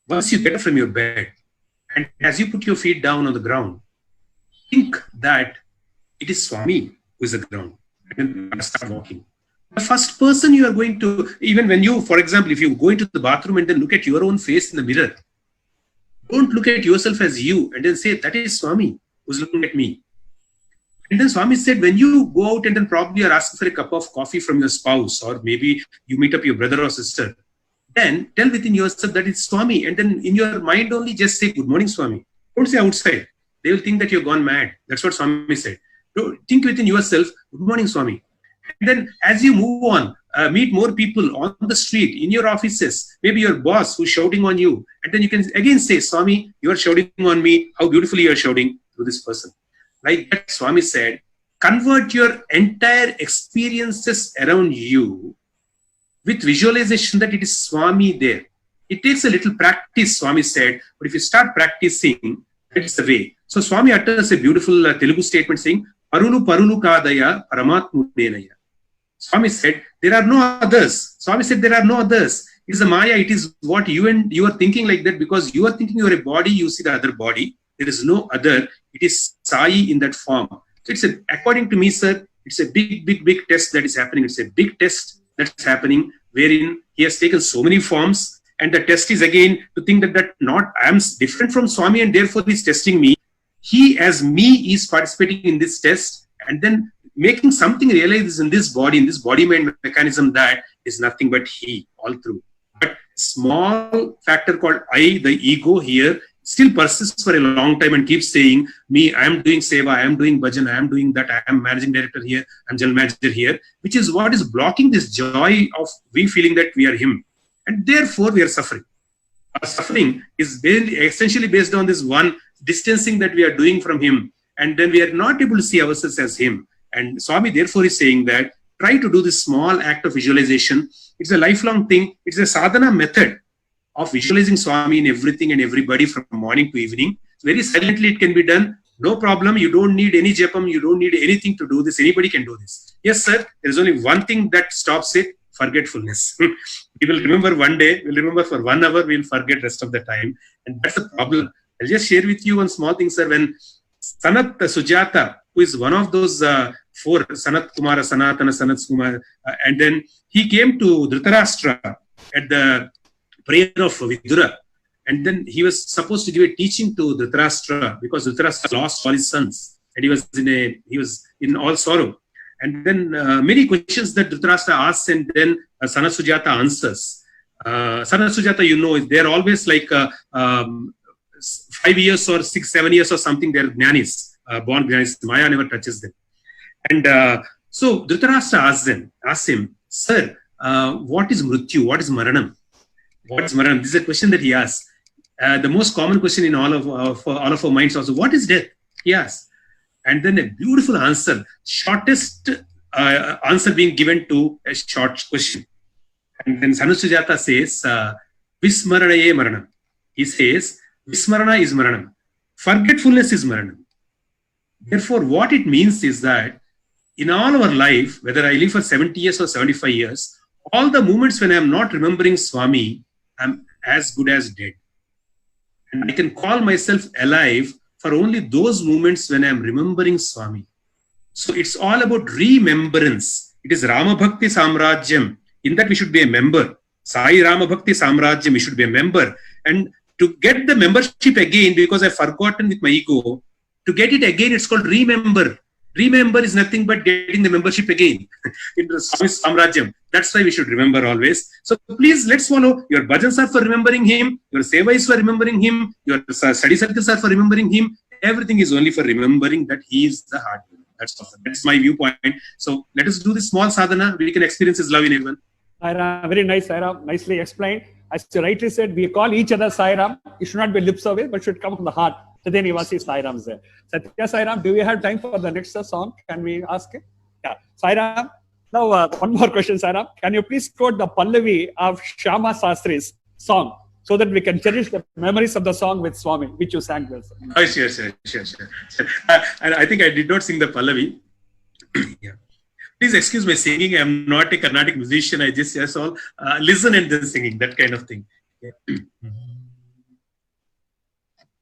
once you get up from your bed, and as you put your feet down on the ground, think that it is Swami who is the ground. And then start walking. The first person you are going to, even when you, for example, if you go into the bathroom and then look at your own face in the mirror, don't look at yourself as you and then say, that is Swami who's looking at me. And then Swami said, when you go out and then probably are asking for a cup of coffee from your spouse, or maybe you meet up your brother or sister, then tell within yourself that it's Swami. And then in your mind only just say, good morning, Swami. Don't say outside. They will think that you've gone mad. That's what Swami said. Think within yourself, good morning, Swami. And then as you move on, meet more people on the street, in your offices, maybe your boss who's shouting on you. And then you can again say, Swami, you are shouting on me. How beautifully you are shouting to this person. Like that, Swami said, convert your entire experiences around you with visualization that it is Swami there. It takes a little practice, Swami said, but if you start practicing, that's the way. So Swami utters a beautiful Telugu statement saying, Parulu Parulu Kadaya Paramatmudenaya. Swami said, there are no others. Swami said, there are no others. It is a Maya. It is what you are thinking like that because you are thinking you are a body, you see the other body. There is no other. It is Sai in that form. So it's according to me, sir, it's a big test that is happening. It's a big test that's happening wherein he has taken so many forms. And the test is again to think that I am different from Swami and therefore he is testing me. He as me is participating in this test and then making something realize in this body mind mechanism that is nothing but he all through. But small factor called I, the ego here, still persists for a long time and keeps saying, me, I am doing seva, I am doing bhajan, I am doing that, I am managing director here, I am general manager here, which is what is blocking this joy of we feeling that we are him. And therefore we are suffering. Our suffering is essentially based on this one distancing that we are doing from him. And then we are not able to see ourselves as him. And Swami therefore is saying that try to do this small act of visualization. It's a lifelong thing. It's a sadhana method of visualizing Swami in everything and everybody from morning to evening. Very silently it can be done. No problem. You don't need any japam. You don't need anything to do this. Anybody can do this. Yes, sir. There is only one thing that stops it. Forgetfulness. We will remember one day, we'll remember for 1 hour, we'll forget rest of the time. And that's the problem. I'll just share with you one small thing, sir. When Sanat Sujata, who is one of those 4, Sanat Kumara, Sanatana, Sanat Kumar, and then he came to Dhritarashtra at the prayer of Vidura. And then he was supposed to give a teaching to Dhritarashtra because Dhritarashtra lost all his sons. And he was in all sorrow. And then many questions that Dhritarashtra asks and then Sanat Sujata answers. Sanat Sujata, they're always like 5 years or 6, 7 years or something, they're jnanis, born jnanis. Maya never touches them. And so Dhritarashtra asks him, sir, what is mrityu? What is maranam? What is maranam? This is a question that he asks. The most common question in all of our minds also, what is death? He asks. And then a beautiful answer, shortest answer being given to a short question. And then Sanat Sujata says, Vismaranaye Maranam. He says, Vismarana is Maranam. Forgetfulness is Maranam. Therefore, what it means is that in all our life, whether I live for 70 years or 75 years, all the moments when I am not remembering Swami, I am as good as dead. And I can call myself alive for only those moments when I am remembering Swami. So it's all about remembrance. It is Rama Bhakti Samrajyam. In that we should be a member. Sai Rama Bhakti Samrajyam, we should be a member. And to get the membership again, because I've forgotten with my ego, to get it again, it's called remember. Remember is nothing but getting the membership again in the Swami Samrajyam. That's why we should remember always. So please, let's follow. Your bhajans are for remembering him. Your seva is for remembering him. Your study circles are for remembering him. Everything is only for remembering that he is the heart. That's my viewpoint. So let us do this small sadhana. We can experience his love in everyone. Sairam, very nice, Sairam. Nicely explained. As you rightly said, we call each other Sairam. It should not be lip service, but should come from the heart. Today Nivasi Sairam's there. Sathya Sairam, do we have time for the next song? Can we ask it? Yeah. Sairam, now one more question, Sairam. Can you please quote the Pallavi of Shyama Sastri's song so that we can cherish the memories of the song with Swami, which you sang there? Oh, sure. And I think I did not sing the Pallavi. Yeah. Please excuse my singing. I'm not a Carnatic musician. I just all listen and then singing, that kind of thing. Yeah.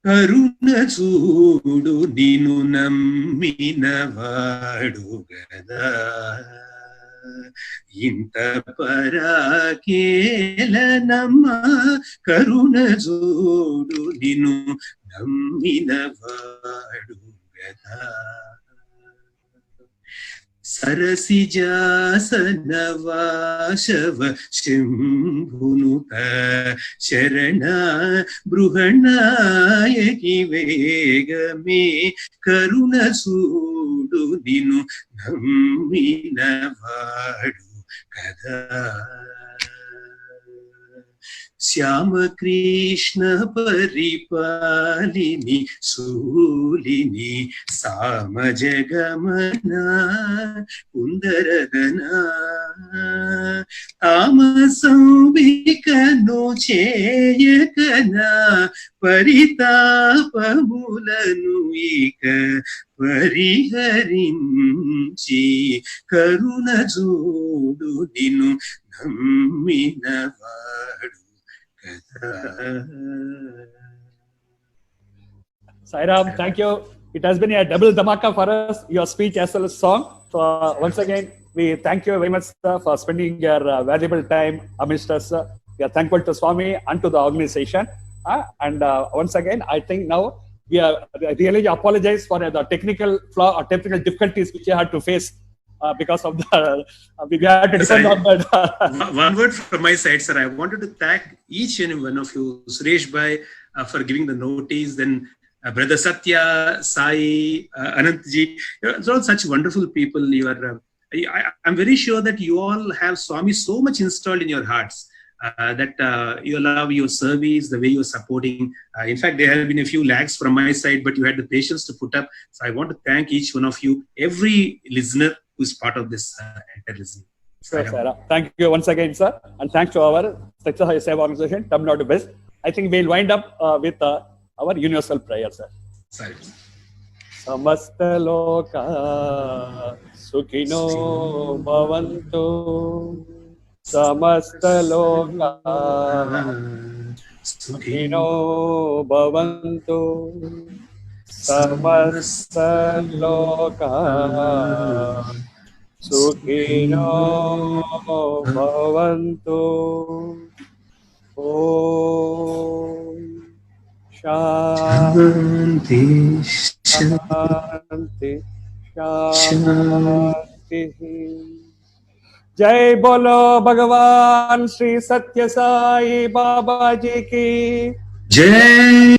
Karuna chudu ninu nammina vaadu gada inta parakela namma karuna chudu ninu nammina vaadu gada Sarasijasana Vashava Shimbhunuta Sharana Bruhanayaki Vegame Karuna Sudu Dinu Nammina Vadu Kada Shyam Krishna परिपालिनी Shoolini साम जगमना कुंदरगना तामसंविकनु चेयकना परितापमुలను ఇక పరిహరించి కరుణ జోడు నిన్ను నమ్మినవాడు కదా. Sairam, thank you. It has been a double dhamaka for us, your speech as well as song. So once again, we thank you very much, sir, for spending your valuable time amidst us. We are thankful to Swami and to the organization. And once again, I think now we are really apologize for the technical flaw or technical difficulties which you had to face because of the we had to depend on that. One word from my side, sir. I wanted to thank each and one of you, Suresh Bhai, for giving the notice. Then Brother Sathya Sai, Anantji, you're all such wonderful people. You are. I'm very sure that you all have Swami so much installed in your hearts. That you love your service, the way you're supporting. In fact, there have been a few lags from my side, but you had the patience to put up. So I want to thank each one of you, every listener who's part of this entire listening. Sure, sir. Thank you once again, sir. And thanks to our Sathya Sai Seva Organization, Tamil Nadu West. I think we'll wind up with our universal prayer, sir. Sorry. Samasta loka sukhino bhavantu. Samasta loka sukhino bhavantu. Samasta loka sukhino bhavantu. Om Shanti Shanti Shanti. Jai bolo Bhagwan Sri Sathya Sai Baba Ji ki Jai.